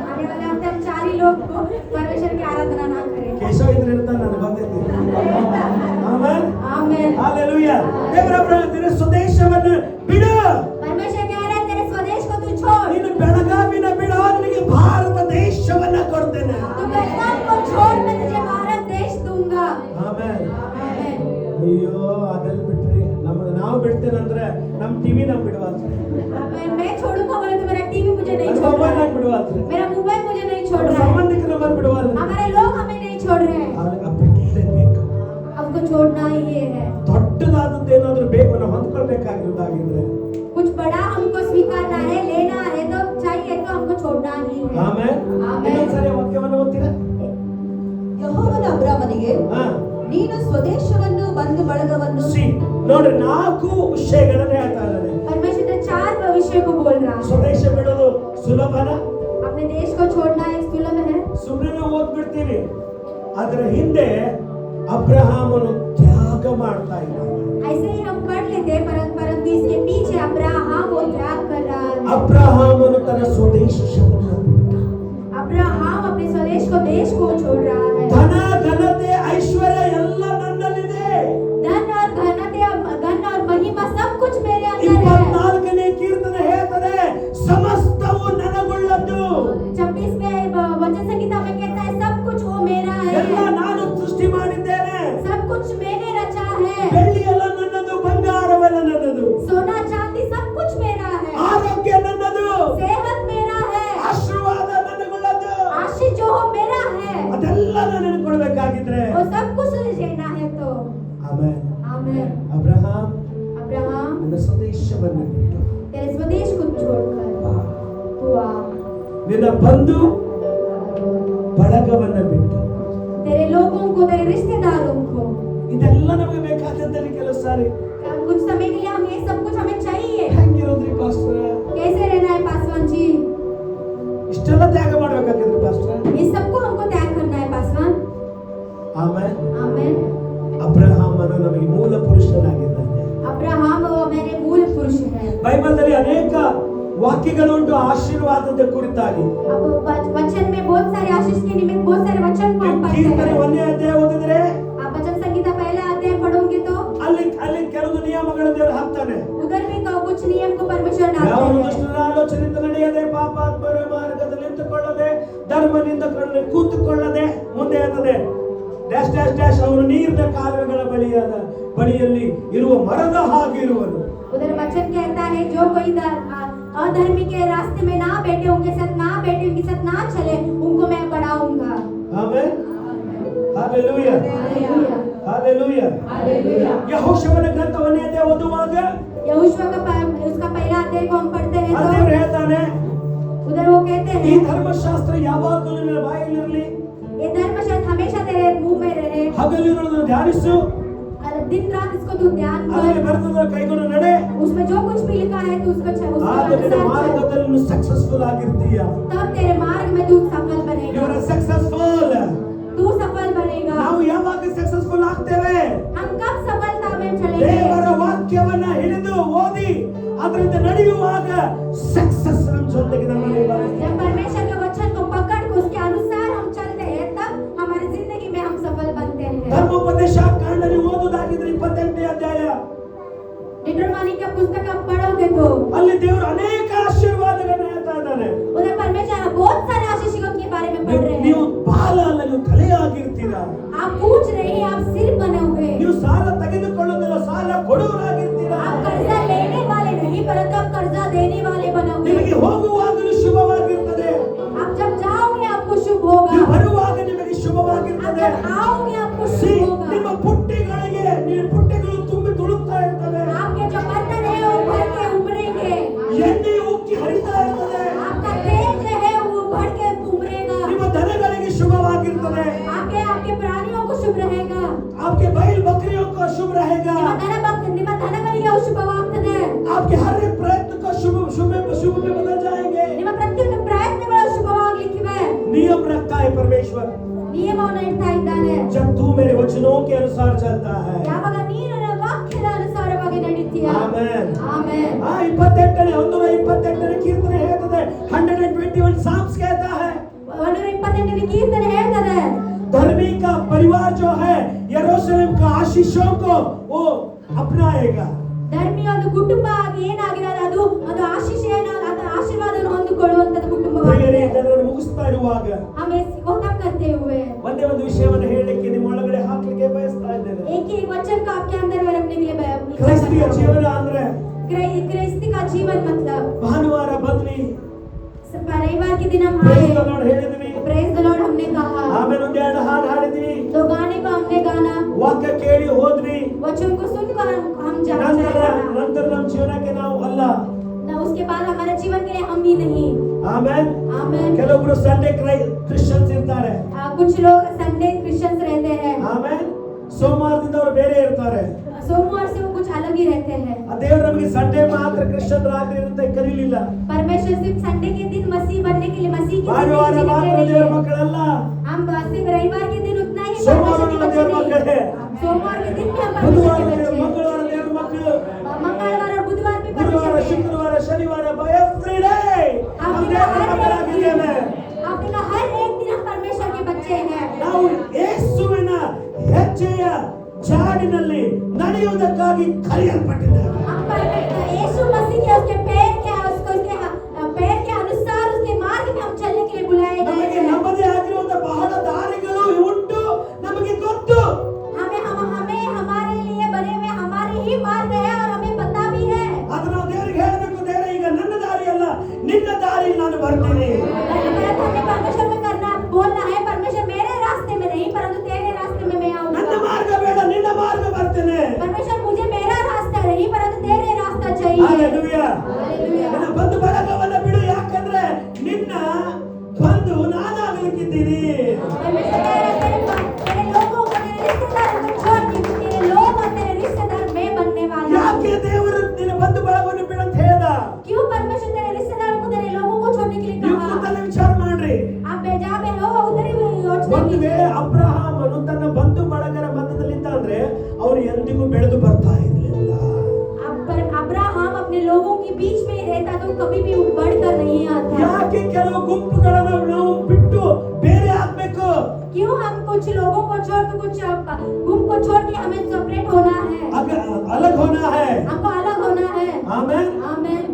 आने वाले हफ्ते हम 4 ही लोग को परमेश्वर की आराधना ना करें. ಕೇಶವ ಇದ್ರೆ ಇರ್ತಾನೆ, ನನಗೆ ಗೊತ್ತೈತಿ. ಆಮೆನ್. आमीन. ಹಲ್ಲೆಲೂಯಾ. ದೇವರ ನಿನ್ನ ಸ್ವದೇಶವನ್ನು ಬಿಡು. परमेश्वर कह रहा है, तेरे स्वदेश को तू छोड़. ನೀನು ಬೆಳಗಾವಿನ ಬಿಡು, ನಿನಗೆ ಭಾರತ ದೇಶವನ್ನ ಕೊಡ್ತೇನೆ. तू बेलगाम को छोड़, मैं तुझे भारत देश दूंगा. ಆಮೆನ್. आमीन. ಅಯ್ಯೋ, ಅದೆಲ್ಲ ಬಿಟ್ರಿ ನಾವು ಬಿಡ್ತೇನಂದ್ರೆ ನಮ್ಮ ಟಿವಿ ನಾವು ಬಿಡುವಾತ್ರಿ, आमीन. मैं छोड़ूंगा बोले तो मेरा टीवी मुझे नहीं ನಮ್ಮ छोड़ रहा ಮೊಬೈಲ್ है. ಬಿಡುವಾತ್ರಿ, मेरा मोबाइल मुझे नहीं छोड़ ನಮ್ಮ रहा है. ಸಂಬಂಧಿಕರ ನಂಬರ್ ಬಿಡುವಲ್ಲ. हमारे लोग हमें नहीं छोड़ रहे हैं. ಬಿಡಲೇಬೇಕು. हमको छोड़ना ही है. ದೊಡ್ಡದಾದದ್ದು ಏನಾದ್ರೂ ಬೇಕು, ನಾವು ಹೊಂದ್ಕೊಳ್ಬೇಕಾಗಿರೋದಾಗಿದ್ರೆ. कुछ बड़ा हमको स्वीकारना है, लेना है तो चाहिए, तो हमको छोड़ना ही है. ಆಮೆನ್. ಆಮೆನ್. ಇನ್ನೊಂದ್ಸರಿ ವಾಕ್ಯವನ್ನು ಓದ್ತೀರಾ? ಯೆಹೋವನು ಅಬ್ರಾಮನಿಗೆ, ಹಾ. ನೀನು ಸ್ವದೇಶವನ್ನು ಬಂಧು ಬಳಗವನ್ನು ನೋಡ್ರಿ, 4 ವಿಷಯಗಳನ್ನ ಹೇಳ್ತಾ ಇದ್ದಾರೆ. परमेश्वर ने 4 भविष्य को बोल रहा है. ಸ್ವದೇಶ ಬಿಡೋದು ಸುಲಭನ? अपने देश को छोड़ना एक सुलभ है. ಸುಮ್ಮನೆ ಓದ್ಬಿಡ್ತೀವಿ. ಅದರ ಹಿಂದೆ ಅಬ್ರಹಾಮನು ತ್ಯಾಗ ಮಾಡ್ತಾ ಇದ್ದ. ऐसे ही हम पढ़ लेते हैं, परंतु इसके पीछे अब्राहम वो त्याग कर रहा है. ಅಬ್ರಹಾಮನು ತನ್ನ ಸ್ವದೇಶವನ್ನು ಬಿಟ್ಟ. अब्राहम अपने स्वदेश को, देश को छोड़ रहा है. ಧನ, ಘನತೆ, ಐಶ್ವರ್ಯ ಎಲ್ಲ ನನ್ನಲ್ಲಿದೆ. धन और महिमा सब कुछ मेरे अंदर है. 24ನೇ ಕೀರ್ತನೆ ಹೇಳ್ತದೆ, ಸಮಸ್ತವು ನನಗುಳ್ಳದ್ದು. 26 में वचन संहिता में कहता है, सब कुछ वो मेरा ಎಲ್ಲ है. ನಾನು ಸೃಷ್ಟಿ ಮಾಡಿದ್ದೇನೆ. सब कुछ मैंने रचा है. ಬೆಳ್ಳಿ ಎಲ್ಲ ನನ್ನದು, ಬಂಗಾರವೆಲ್ಲ ನನ್ನದು. सोना ಎಲ್ಲಾನು ನಿನಗೆ ಕೊಡಬೇಕಾಗಿದ್ರೆ वो सब कुछ तुझे देना है तो ಆಮೆನ್. आमीन। ಅಬ್ರಹಾಂ अब्राहम ನನ್ನ ಸ್ವದೇಶವನ್ನು ಬಿಟ್ಟು तेरे स्वदेश को छोड़कर ಬಾ. तू आ, ನಿನ್ನ ಬಂಧು ಬಳಗವನ್ನ ಬಿಟ್ಟು तेरे लोगों को, तेरे रिश्तेदारों को। ಇದೆಲ್ಲ ನಮಗೆ ಬೇಕಾದಂತಲ್ಲಿ ಕೆಲವು ಸಾರಿ कुछ समय के लिए हम ये सब कुछ हमें चाहिए। ಹೆಂಗಿರೋದ್ರಿ ಪಾಸ್ಟರ್? कैसे रहना है पासवान जी? ಇಷ್ಟೆಲ್ಲ ತ್ಯಾಗ ಮಾಡ್ಬೇಕಾಗಿದ್ರಿ ಪಾಸ್ಟರ್? इस सबको हमको त्याग करना है पासवान। ಆಮೆನ್. आमीन। ಅಬ್ರಹಾಮನು ನಮಗೆ ಮೂಲ ಪುರುಷನಾಗಿದ್ದಾನೆ. अब्राहम वो मेरे मूल पुरुष है। ಬೈಬಲ್ನಲ್ಲಿ ಅನೇಕ ವಾಕ್ಯಗಳುಂಟು ಆಶೀರ್ವಾದದ ಕುರಿತಾಗಿ. अब वचन में बहुत सारे आशीष के निमित्त बहुत सारे वचन को हम पढ़ते ಕೀರ್ತನೆ हैं। 1ನೇ ಅಧ್ಯಾಯ ಓದಿದ್ರೆ आप वचन संहिता पहला अध्याय पढ़ोगे तो ಅಲ್ಲಿ ಕೆಲವು ನಿಯಮಗಳನ್ನು ದೇವರು ಹಾಕ್ತಾನೆ. उधर भी कुछ नियम को परमेश्वर डालते ಯಾವ हैं। ದುಷ್ಟರ ಆಲೋಚನೆಯಿಂದ ನಡೆಯದೆ, ಪಾಪಾತ್ಮರ ಮಾರ್ಗದಲ್ಲಿ ನಿಂತುಕೊಳ್ಳದೆ, ಧರ್ಮನಿಂದ ಕೂತುಕೊಳ್ಳದೆ, ಮುಂದೆ ಇರ್ತದೆ ಡ್ಯಾಶ್ ಡ್ಯಾಶ್ ಡ್ಯಾಶ್ ಅವನು ನೀರಿನ ಕಾಲುವೆಗಳ ಬಳಿಯಲ್ಲಿ ಇರುವ ಮರದ ಹಾಗೆ ಇರುವನು. उधर वचन कहता है जो कोई अधर्मी के रास्ते में ना बैठे, उनके साथ ना बैठे, उनके साथ ना चले, उनको मैं बढ़ाऊंगा। Amen. Hallelujah, hallelujah, hallelujah. Hallelujah. ಯೆಹೋಶುವನ ಗ್ರಂಥವನ್ನೇ ಓದುವಾಗ यहोशू का उसका पहला अध्याय को हम पढ़ते हैं ದೇವರು तो ಹೇಳ್ತಾನೆ, उधर वो कहते ಈ हैं ಧರ್ಮಶಾಸ್ತ್ರ ಯಾವಾಗಲೂ ನಿನ್ನ ಬಾಯಲ್ಲಿರಲಿ, ये धर्मशास्त्र हमेशा तेरे मुंह में रहे, ಹಗಲಿರುಳನ್ನು ಧ್ಯಾನಿಸು, और दिन रात इसको तू ध्यान ಅದರಲ್ಲಿ कर, ಬರೆದದ ಕೈಗೊಂಡು ನಡೆ, उसमें जो कुछ भी लिखा है तू उसको ಆಗ उसके ನಿನ್ನ अनुसार चल, ಮಾರ್ಗದಲ್ಲಿ ಸಕ್ಸಸ್ಫುಲ್ ಆಗಿರ್ತೀಯ. तब तेरे मार्ग में तू सफल ಯು बनेगा, ಆರ್ ಸಕ್ಸಸ್ಫುಲ್. तू सफल बनेगा। ನಾವು ಯಾವಾಗ ಸಕ್ಸಸ್ಫುಲ್ ಆಗ್ತೇವೆ? हम कब सफलता में चलेंगे? ದೇವರ ವಾಕ್ಯವನ್ನ ಹಿಡಿದು ಓದಿ ಅದರಿಂದ ನಡೆಯುವಾಗ ಸಕ್ಸಸ್ ನಮ್ಮ ಜೊತೆಗೆ ನಮ್ಮಲ್ಲಿ ಬರುತ್ತೆ. जब परमेश्वर के वचन को पकड़ के उसके अनुसार हम चलते हैं तब हमारी जिंदगी में हम सफल बनते हैं। ಧರ್ಮೋಪದೇಶ ಕಾಂಡ ನೀವು ಓದುವುದಾಗಿದ್ರೆ 28ನೇ ಅಧ್ಯಾಯ, डिट्रोनॉमी का पुस्तक आप पढ़ोगे तो ಅಲ್ಲಿ ದೇವರು ಅನೇಕ ಆಶೀರ್ವಾದಗಳನ್ನು ಹೇಳ್ತಾ ಇದ್ದಾನೆ. उधर परमेश्वर बहुत सारे आशीषों के बारे में पढ़ रहे ನೀವು हैं। ಬಾಲ ಅಲ್ಲ, ನೀವು ತಲೆಯಾಗಿರ್ತೀರಾ. आप पूछ रहे हैं, आप सिर बने हुए, ನೀವು ಸಾಲ ತೆಗೆದುಕೊಳ್ಳೋದಿಲ್ಲ, ಸಾಲ ಕೊಡುವರಾಗಿರ್ತೀರಾ. आप कर्जा लेने वाले नहीं परंतु आप कर्जा देने वाले बने हुए। ನಿಮಗೆ ಹೋಗುವಾಗಲೂ ಶುಭವಾಗಿರ್ತದೆ, आप जब जाओगे आपको शुभ होगा, ನೀವು ಬರುವಾಗ ನಿಮಗೆ आप ಶುಭವಾಗಿರ್ತದೆ. जब आओगे आपको See, शुभ होगा। ನಿಮ್ಮ ಪುಟ್ಟಿಗಳು ತುಂಬಿ ತುಳುಕ್ತಾ ಇರ್ತವೆ, आपके जो बर्तन है वो भर के उभरेंगे, ಎಣ್ಣೆ ಉಕ್ಕಿ ಹರಿತಾ ಇರ್ತದೆ. आपका तेज है वो भर के उभरेगा, ನಿಮ್ಮ ದನಗಳಿಗೆ ಶುಭವಾಗಿರ್ತದೆ, आपके आपके प्राणियों को शुभ रहेगा, आपके बैल बकरियों को शुभ रहेगा, ನಿಮ್ಮ ದನಗಳಿಗೆ ಶುಭವಾಗ್ತದೆ, आपके हर एक प्रयत्न को शुभ में बदल जाएंगे. ನಿಮ್ಮ ಪ್ರತಿಯೊಂದು ಪ್ರಯತ್ನಗಳು ಶುಭವಾಗಲಿಕ್ಕಿವೆ। नियम रखता है परमेश्वर ನಿಯಮವನ್ನು ಇಡ್ತಾ ಇದ್ದಾನೆ। जब तू मेरे वचनों के अनुसार चलता है. ಯಾವಾಗ ನೀನು ನನ್ನ ವಾಕ್ಯದ ಅನುಸಾರವಾಗಿ ನಡೀತೀಯ। ಆಮೆನ್. ಆಮೆನ್। 128ನೇ ಕೀರ್ತನೆ ಹೇಳ್ತದೆ, 121 साम्स कहता है, 128ನೇ ಕೀರ್ತನೆ ಹೇಳ್ತದೆ, धर्मी का परिवार जो है यरूशलेम का आशीषों को वो अपनाएगा. ಧರ್ಮಿ ಒಂದು ಕುಟುಂಬ ಏನಾಗಿರೋದು ಅದು ಆಶೀರ್ವಾದವನ್ನು ಹೊಂದಿಕೊಳ್ಳುವಂತದ್ದು ಕುಟುಂಬವಾಗಿದೆ। ಜನರನ್ನು ಮುಗಿಸ್ತಾ ಇರುವಾಗ हमें खत्म करते हुए ಒಂದೇ ಒಂದು ವಿಷಯವನ್ನು ಹೇಳಲಿಕ್ಕೆ ನಿಮ್ಮ ಒಳಗಡೆ ಹಾಕಲಿಕ್ಕೆ ಬಯಸ್ತಾ ಇದ್ದೇನೆ. एक ही वचन को आपके अंदर में रखने के लिए ಕ್ರೈಸ್ತಿಯ ಜೀವನ ಅಂದ್ರೆ क्राइस्ती का जीवन मतलब ಭಾನುವಾರ ಬಂದ್ವಿ, रविवार के दिन हम ಪ್ರೈಸ್ ದ आए, ಲಾರ್ಡ್ ಹೇಳಿದ್ವಿ, प्रेज द लॉर्ड हमने कहा, ಆಮೇಲೆ ಒಂದೆರಡು ಹಾಡು ಹಾಡಿದ್ವಿ, दो गाने को हमने गाना, ವಾಕ್ಯ ಕೇಳಿ ಹೋದ್ವಿ. वचन को सुनकर हम ನಂತರ ನಮ್ಮ ಜೀವನಕ್ಕೆ ನಾವು ಅಲ್ಲ. उसके बाद हमारे जीवन के लिए हम ही नहीं। ಆಮೆನ್. आमेन। ಕೆಲವೊಬ್ರು ಸಂಡೇ ಕ್ರಿಶ್ಚಿಯನ್ಸ್ ಇರ್ತಾರೆ, कुछ लोग संडे क्रिश्चियंस रहते हैं, ಆಮೆನ್. ಸೋಮವಾರದಿಂದ ಅವರು ಬೇರೆ ಇರ್ತಾರೆ. सोमवार से वो कुछ अलग ही रहते हैं। ಆ ದೇವರು ನಮಗೆ ಸಂಡೇ ಮಾತ್ರ ಕ್ರಿಶ್ಚಿಯನ್ರಾಗ್ರಿ ಅಂತ ಕರೀಲಿಲ್ಲ. परमेश्वर सिर्फ संडे के दिन मसीह बनने के लिए, मसीह की ಭಾನುವಾರ जिंदगी ಮಾತ್ರ जीने के ದೇವರ लिए ಮಕ್ಕಳಲ್ಲ, हम सिर्फ रविवार के दिन उतना ही सोमवार परमेश्वर के को बच्चे देवर नहीं। मक्कड़ है। सोमवार के दिन भी हम ಬುಧವಾರ परमेश्वर के बच्चे हैं। ಮಂಗಳವಾರ ದೇವರ ಮಕ್ಕಳು, मंगलवार और बुधवार भी ಗುರುವಾರ परमेश्वर के हैं। ಶುಕ್ರವಾರ ಶನಿವಾರ ಎವ್ರಿ ಡೇ ನಾವು ದೇವರ ಮಕ್ಕಳಾಗಿದ್ದೇವೆ. आपने कहा हर एक दिन हम परमेश्वर के बच्चे हैं। ನಾವು ಯೇಸುವಿನ ಹೆಜ್ಜೆಯ ಜಾಡಿನಲ್ಲಿ ನಡೆಯುವುದಕ್ಕಾಗಿ ಕರೆಯಲ್ಪಟ್ಟಿದ್ದೇವೆ. हम यीशु मसीह के उसके पैर के अनुसार उसके मार्ग में हम चलने के लिए बुलाए गए ನಮಗೆ हैं। ನಮ್ಮದೇ ಆಗಿರುವಂತ ಬಹಳ ದಾರಿಗಳು ಉಂಟು, ನಮಗೆ ಗೊತ್ತು. हमें हमारे लिए बने हुए हमारे ही मार्ग है और हमें पता भी है। ಅದು ನಾವು ದೇವರಿಗೆ ಹೇಳಬೇಕು, ದೇವರೇ ಈಗ ನನ್ನ ದಾರಿ ಅಲ್ಲ, ನಿನ್ನ ದಾರಿ ನಾನು ಬರ್ತೀನಿ. हमें परमेश्वर में करना बोलना है, परमेश्वर मेरे रास्ते में सोचना ಒಂದು कीजिए। ವೇಳೆ ಅಬ್ರಹಾಮನು ತನ್ನ ಬಂಧು ಬಳಗರ ಮಧ್ಯದಲ್ಲಿದ್ದ ಅಂದ್ರೆ ಅವನು ಎಂದಿಗೂ ಬೆಳೆದು ಬರ್ತಾ ಇರಲಿಲ್ಲ. अब्राहम अपने लोगों के बीच में रहता तो कभी भी बढ़कर नहीं आता। ಯಾಕೆ ಕೆಲವು ಗುಂಪುಗಳನ್ನು ನಾವು ಬಿಟ್ಟು ಬೇರೆ ಆಗ್ಬೇಕು? क्यों हम कुछ लोगों को छोड़ के कुछ गुम को छोड़ के हमें सेपरेट होना है, अलग होना है? हमको अलग होना है। ಆಮೆನ್. आमीन।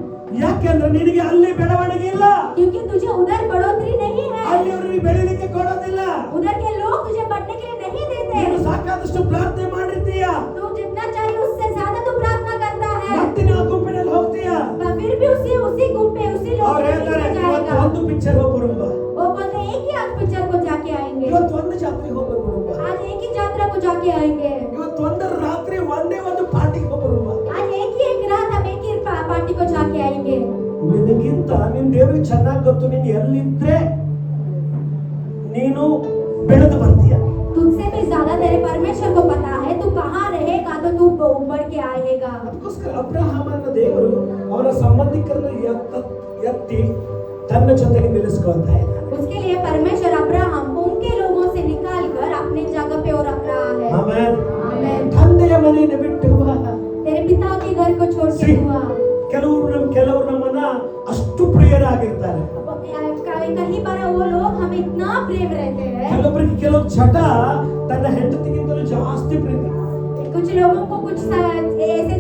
ಯಾಕೆಂದ್ರೆ ನಿನಗೆ ಅಲ್ಲಿ ಬೆಳವಣಿಗೆ ಇಲ್ಲ, क्योंकि तुझे उधर बढ़ोतरी नहीं है, ಅಲ್ಲಿ ಅವರು ಬೆಳೆಯಲಿಕ್ಕೆ ಕೊಡೋದಿಲ್ಲ. उधर के लोग तुझे बढ़ने के लिए नहीं देते। ನೀನು ಸಾಕಾದಷ್ಟು ಪ್ರಾರ್ಥನೆ ಮಾಡಿರ್ತೀಯ, तू जितना चाहिए उससे ज्यादा तू प्रार्थना करता है, ಮತ್ತೆ ಆ ಗುಂಪಿನಲ್ಲಿ ಹೋಗ್ತೀಯ. फिर भी उसी गुम पे उसी लोग ಅವ್ರು के बीच ಹೇಳ್ತಾರೆ में ಇವತ್ತು जाएगा। ಒಂದು ಪಿಕ್ಚರ್ ಹೋಗ್ಬರುಂಬ, वो बोलते हैं एक ही आज पिक्चर को जाके आएंगे, ಇವತ್ತು ಒಂದು ಜಾತ್ರೆಗೆ ಹೋಗ್ಬರುಂಬ, आज एक ही यात्रा को जाके आएंगे, ಇವತ್ತು ಒಂದು ರಾತ್ರಿ ಒಂದೇ ಒಂದು ಪಾರ್ಟಿಗೆ ಹೋಗ್ಬರುಂಬ. आज एक रात हम एक ही पार्टी को जाके आएंगे। ನಿನಗಿಂತ ನಿನ್ ದೇವರಿಗೆ ಚೆನ್ನಾಗಿ ಗೊತ್ತು ನೀನು ಎಲ್ಲಿದ್ರೆ ನೀನು ಬೆಳೆದು ಬರ್ತೀಯ. तुझसे भी ज्यादा तेरे परमेश्वर को पता है तू कहाँ रहेगा तो तू उभर के आएगा। ಅದಕ್ಕೋಸ್ಕರ ಅಬ್ರಹಾಮನ ದೇವರು ಅವನ ಸಂಬಂಧಿಕರನ್ನು ಎತ್ತಿ ತನ್ನ ಜೊತೆಗೆ ನಿಲ್ಲಿಸ್ಕೊಳ್ತಾ ಇದ್ದಾನೆ. उसके लिए परमेश्वर अब्राहम उनके लोगों से निकाल कर अपने जगह पे और रख रहा है। ಆಮೆನ್. आमीन। ತಂದೆಯ ಮನೆಯನ್ನು ಬಿಟ್ಟು तेरे पिता के घर को छोड़ के हुआ। ಕೆಲವರು ನಮ್ಮನ್ನ ಅಷ್ಟು ಪ್ರಿಯರಾಗಿರ್ತಾರೆ, कहीं बार वो लोग हमें इतना प्रेम रहते हैं, ಕೆಲವೊಬ್ಬರಿಗೆ ಕೆಲವು ಚಟ ತನ್ನ ಹೆಂಡತಿಗಿಂತಲೂ ಜಾಸ್ತಿ ಪ್ರೀತಿ. कुछ लोगों को कुछ ऐसे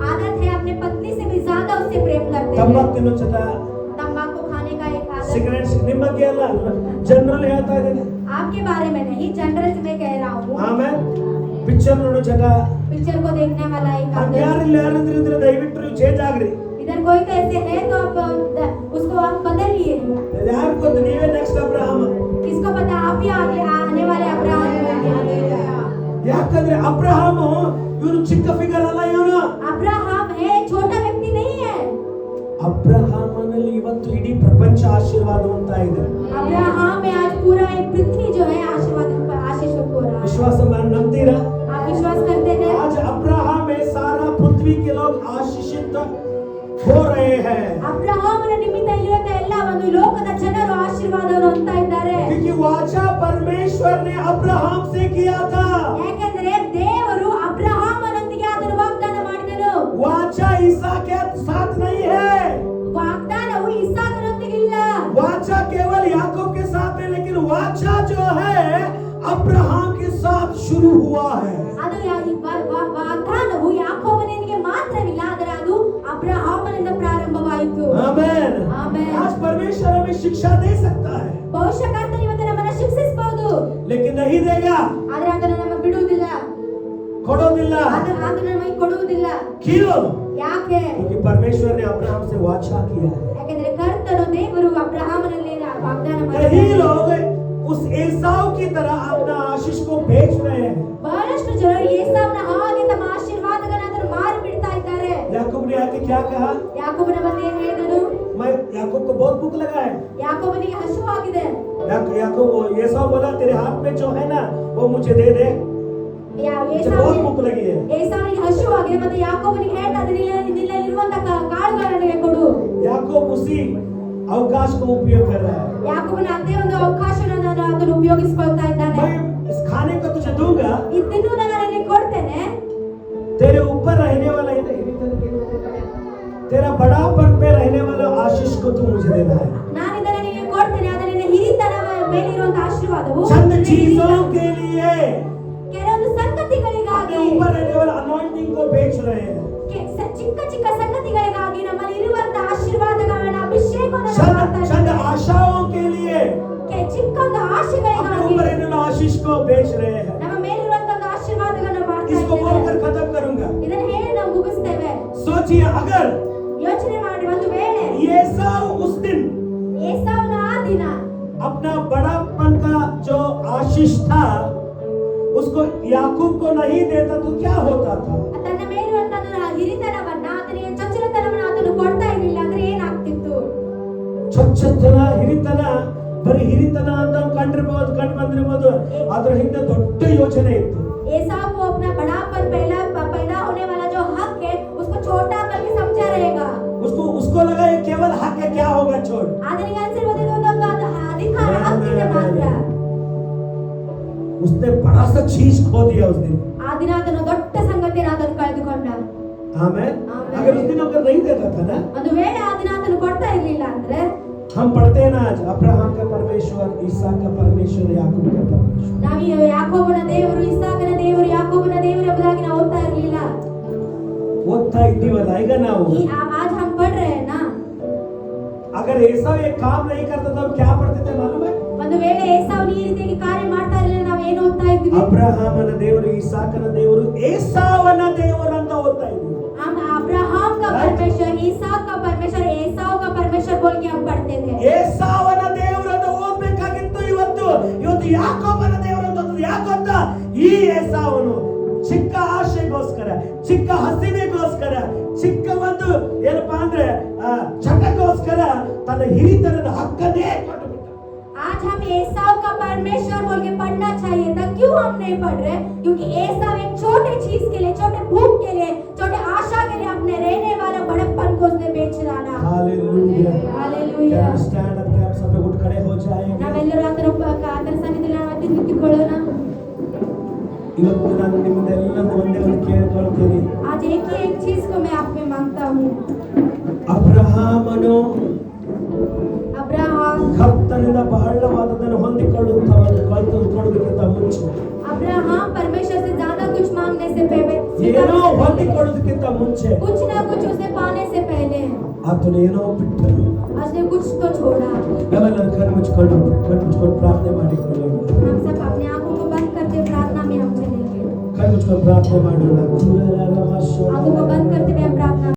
आदत है अपने पत्नी से भी ज्यादा उससे प्रेम करते ತಂಬಾಕು हैं। ತಿನ್ನೋ ಚಟ, तंबाकू खाने का एक आदत। ಸಿಗರೇಟ್ ನಿಮ್ಮ ಬಗ್ಗೆ ಅಲ್ಲ, ಜನರಲ್ ಹೇಳ್ತಾ ಇದ್ದೀನಿ. आपके बारे में नहीं, जनरल में कह रहा हूँ। ಆಮೇಲೆ ಪಿಕ್ಚರ್ ನೋಡೋ ಚಟ. पिक्चर को देखने वाला एक आदत। ಯಾರಿದ್ರೆ ದಯವಿಟ್ಟು ನೀವು ಚೇಂಜ್ ಆಗ್ರಿ. इधर कोई तो ऐसे है तो आप उसको आप बदलिए। ಯಾರು ಗೊತ್ತು ನೀವೇ ನೆಕ್ಸ್ಟ್ ಅಬ್ರಹಾಮ. किसको पता आप ही आने वाले अब्राहम होंगे। ಯಾಕಂದ್ರೆ ಅಬ್ರಹಾಮ ಇವನು ಚಿಕ್ಕ ಫಿಗರ್ ಅಲ್ಲ, ಇವನು अब्राहम है छोटा व्यक्ति नहीं है। ಅಬ್ರಹಾಮನಲ್ಲಿ ಇವತ್ತು ಇಡೀ ಪ್ರಪಂಚ ಆಶೀರ್ವಾದವಂತ ಇದೆ. अब्राहम में आज पूरा एक पृथ्वी जो है आशीर्वाद आशीष हो रहा है। विश्वास ನಂಬ್ತೀರಾ? आप विश्वास करते हैं? आज अब्राहम में सारा पृथ्वी के लोग आशीषित हो रहे हैं, ಅಬ್ರಹಾಮನ ನಿಮಿತ್ತ ಇಲ್ಲಿರುವ ಎಲ್ಲ ಒಂದು ಲೋಕದ ಜನರು ಆಶೀರ್ವಾದವನ್ನು ಹೊಂದ್ತಾ ಇದ್ದಾರೆ। क्योंकि वाचा परमेश्वर ने अब्राहम से किया था। ಯಾಕಂದ್ರೆ ದೇವರು ಅಬ್ರಹಾಮನೊಂದಿಗೆ ಅದನ್ನು ವಾಗ್ದಾನ ಮಾಡಿದನು। वाचा ईसा के साथ नहीं है, ವಾಗ್ದಾನವು ಇಸಾಕನೊಂದಿಗೆ ಇಲ್ಲ। वाचा केवल याकूब के साथ है, लेकिन वाचा जो है अब्राहम के साथ शुरू हुआ है। ಅದು ವಾಗ್ದಾನವು ಯಾಕೋಬನಿಗೆ ಮಾತ್ರವಿಲ್ಲ, ಆದರೆ ಅದು ಅಬ್ರಹಾಮನಿಂದ ಪ್ರಾರಂಭವಾಯಿತು। आमेन। ಆಮೆನ್। आज परमेश्वर हमें शिक्षा दे सकता है, ಬಹುಶಃ ಕರ್ತನು ಇವತ್ತು ನಮ್ಮನ್ನ ಶಿಕ್ಷಿಸಬಹುದು, लेकिन नहीं देगा, ಆದರೆ ಅದನ್ನು ನಮಗೆ ಬಿಡುವುದಿಲ್ಲ, ಕೊಡೋದಿಲ್ಲ. ಅದನ್ನು ನಮಗೆ ಕೊಡುವುದಿಲ್ಲ। क्यों? ಯಾಕೆ? क्योंकि परमेश्वर ने अब्राहम से वाचा किया है। ಯಾಕಂದ್ರೆ ಕರ್ತನು ದೇವರು ಅಬ್ರಹಾಮನಲ್ಲಿ ವಾಗ್ದಾನ कई ಮಾಡಿದ್ದಾನೆ। लोग उस एसाव की तरह अपना आशीष को बेच रहे हैं। ಬಹಳಷ್ಟು ಜನರು ಏಸಾವನ ಹಾಗೆ ತಮ್ಮ ಆಶೀರ್ವಾದಗಳನ್ನು ಮಾರಿ ಬಿಡ್ತಾ ಇದ್ದಾರೆ। याकूब ने आके क्या कहा? ಯಾಕೋಬನ ಬಂದು ಏನು ಹೇಳಿದನು? मैं याकूब को बहुत भूख लगा है। ಯಾಕೋಬನಿಗೆ ಹಸಿವಾಗಿದೆ। याकूब एसाव बोला तेरे हाथ में जो है ना वो मुझे दे दे, मुझे बहुत भूख लगी है। ಏಸಾವನಿಗೆ ಹಸಿವಾಗಿದೆ ಮತ್ತೆ ಯಾಕೋಬನಿಗೆ ಹೇಳ್ತಾ ನಿನ್ನಲ್ಲಿರುವಂತ ಕಾಳುಗಳನ್ನು ನನಗೆ ಕೊಡು। याकूब उसी अवकाश को उपयोग कर रहा है। ಯಾಕೋಬನ ಅದೇ ಒಂದು ಅವಕಾಶವನ್ನು ಅದನ್ನು ಉಪಯೋಗಿಸಿಕೊಳ್ತಾ ಇದ್ದಾನೆ। मैं इस खाने को तुझे दूंगा, ಈ ತಿನ್ನುವುದನ್ನು ನಾನು ನಿನಗೆ ಕೊಡ್ತೇನೆ, तेरे ऊपर रहने वाला तेरा बड़ापन पे रहने वाला आशीष को तू मुझे देना है। ನಾನು ಇದನ್ನು ನಿನಗೆ ಕೊಡ್ತೇನೆ, ಆದರೆ ನಿನ್ನ ಹಿರಿತನ ಮೇಲಿರುವಂತ ಆಶೀರ್ವಾದವು चंद चीजों के लिए ಕೆಲವೊಂದು ಸಂಗತಿಗಳಿಗಾಗಿ, ऊपर रहने वाला अनॉइंटिंग को बेच रहे हैं। ಚಿಕ್ಕ ಚಿಕ್ಕ ಸಂಗತಿಗಳಿಗಾಗಿ ನಮ್ಮಲ್ಲಿ ಇರುವಂತ ಆಶೀರ್ವಾದಗಳನ್ನ ಅಭಿಷೇಕವನ್ನು चंद आशाओं के लिए ಚಿಕ್ಕ ಒಂದು अपने ಆಶೆಗಳಿಗಾಗಿ ऊपर रहने वाला आशीष को बेच रहे हैं। ನಮ್ಮ ಮೇಲಿರುವಂತ ಒಂದು ಆಶೀರ್ವಾದಗಳನ್ನು ಮಾಡ್ತಾ इसको ಇದ್ದೇವೆ। बोलकर खत्म करूंगा। ಇದನ್ನು ಹೇಳಿ ನಾವು ಮುಗಿಸ್ತೇವೆ। सोचिए अगर ಯೋಚನೆ ಮಾಡಿ, ಒಂದು ವೇಳೆ एसाव उस दिन ಏಸಾವನ ಆ ದಿನ अपना बड़ापन का जो आशीष था उसको याकूब को नहीं देता तो क्या होता था? ತನ್ನ ಮೇಲಿರುವಂತ ಹಿರಿತನವನ್ನ ಆತನಿಗೆ ಚೊಚ್ಚಲತನವನ್ನ ಆತನು ಕೊಡ್ತಾ ಇರಲಿಲ್ಲ ಅಂದ್ರೆ ಏನಾಗ್ತಿತ್ತು? ಚೊಚ್ಚತನ ಹಿರಿತನ ಬರೀ ಹಿರಿತನ ಅಂತ ಕಂಡು ಬಂದಿರಬಹುದು, ಅದರ ಹಿಂದೆ ದೊಡ್ಡ ಯೋಚನೆ ಇತ್ತು। एसाव को अपना बड़ापन पैदा होने वाला जो हक है उसको छोटा करके समझा रहेगा। उसको लगा ये केवल हक है, क्या होगा छोड़। आदरणीय अनिसिरಬಹುದು ಇದೊಂದು ಅಧಿಕಾರ ಹಕ್ಕಿದೆ ಮಾತ್ರ। उसने बड़ा सा चीज खो दिया उस दिन। ಆ ದಿನ ಅದನ್ನು ದೊಡ್ಡ ಸಂಗತಿಯನ್ನು ಆತನು ಕಳೆದುಕೊಂಡ. आमेन। आमेन। अगर उस दिन अगर नहीं देता था ना, ಒಂದು ವೇಳೆ ಆ ದಿನ ಆತನು ಕೊಡ್ತಾ ಇರಲಿಲ್ಲ ಅಂದ್ರೆ हम पढ़ते हैं ना आज अब्राहम का परमेश्वर, इसहाक का परमेश्वर, याकूब का परमेश्वर। ನಾವು ಯಾಕೋಬನ ದೇವರು, ಇಸಾಕನ ದೇವರು, ಯಾಕೋಬನ ದೇವರು ಎಂಬುದಾಗಿ ನಾವು ಓದ್ತಾ ಇರಲಿಲ್ಲ. ಓದ್ತಾ ಇದ್ದೀವಲ್ಲ ಈಗ ನಾವು। आज हम पढ़ रहे हैं ना। अगर एसाव ये काम नहीं करता तो हम क्या पढ़ते थे मालूम है? ಒಂದು ವೇಳೆ ಏಸಾವ್ ಈ ರೀತಿಯಾಗಿ ಕಾರ್ಯ ಮಾಡ್ತಾ ಇರಲಿಲ್ಲ, ನಾವು ಏನು ಓದ್ತಾ ಇದ್ವಿ? ಅಬ್ರಹಾಮನ ದೇವರು, ಇಸಾಕನ ದೇವರು, ಏಸಾವನ ದೇವರು ಅಂತ ಓದ್ತಾ ಇದ್ವಿ। हम अब्राहम का परमेश्वर, इसहाक का परमेश्वर, एसाव का परमेश्वर बोल के हम पढ़ते थे। ಏಸಾವನ ದೇವರು ಅಂತ ಓದಬೇಕಾಗಿತ್ತು ಇವತ್ತು ಯಾಕೋಬನ ದೇವರು ಅಂತ ಓದಿದ್ರು। ಯಾಕೊಂತ ಈ ಏಸಾವನು ಚಿಕ್ಕ ಆಶೆಗೋಸ್ಕರ, ಚಿಕ್ಕ ಹಸಿವೆಗೋಸ್ಕರ, ಚಿಕ್ಕ ಒಂದು ಏನಪ್ಪಾ ಅಂದ್ರೆ ಚಟಗೋಸ್ಕರ ತನ್ನ ಹಿರಿತನದ ಹಕ್ಕನ್ನೇ ಕೊಟ್ಟುಬಿಟ್ಟ। आज हम एसाव का परमेश्वर बोल के पढ़ना चाहिए था। क्यों हम नहीं पढ़ रहे? क्योंकि एसाव एक छोटे चीज के लिए, छोटे भूख के लिए, छोटे आशा के लिए अपने रहने वाला बड़प्पन को उसने बेच डाला। Hallelujah, hallelujah. क्या स्टैंड अप, क्या सब लोग उठ खड़े हो जाएंगे? ನಾವೆಲ್ಲರೂ ಆತನ ಸನ್ನಿಧಿಯಲ್ಲಿ ನಾವು ನಿಂತುಕೊಳ್ಳೋಣ। ಇವತ್ತು ನಾನು ನಿಮ್ಮನ್ನೆಲ್ಲರೂ ಒಂದೇ ಒಂದು ಕೇಳಿಕೊಳ್ತೀನಿ। आज एक ही एक चीज को मैं आप में मांगता हूँ। ಅಬ್ರಹಾಮನು अब्राहम ಕರ್ತನಿಂದ ಬಹಳವಾದದನ್ನು ಹೊಂದಿಕೊಳ್ಳುವುದಕ್ಕಿಂತ ಮುಂಚೆ, अब्राहम परमेश्वर से ज्यादा कुछ मांगने से पहले, ಏನೋ ಹೊಂದಿಕೊಳ್ಳುವುದಕ್ಕಿಂತ ಮುಂಚೆ कुछ ना कुछ उसे पाने से पहले ಆತನು ಏನೋ ಬಿಟ್ಟನು। उसने कुछ तो छोड़ा। ನಾವೆಲ್ಲರೂ ಕಣ್ಣು ಮುಚ್ಕೊಂಡು ಪ್ರಾರ್ಥನೆ ಮಾಡಿಕೊಳ್ಳೋಣ। हम सब अपने आंखों को बंद करते प्रार्थना में हम चलेंगे। ಕಣ್ಣು ಮುಚ್ಕೊಂಡು ಪ್ರಾರ್ಥನೆ ಮಾಡೋಣ। आंखों को बंद करते हुए हम प्रार्थना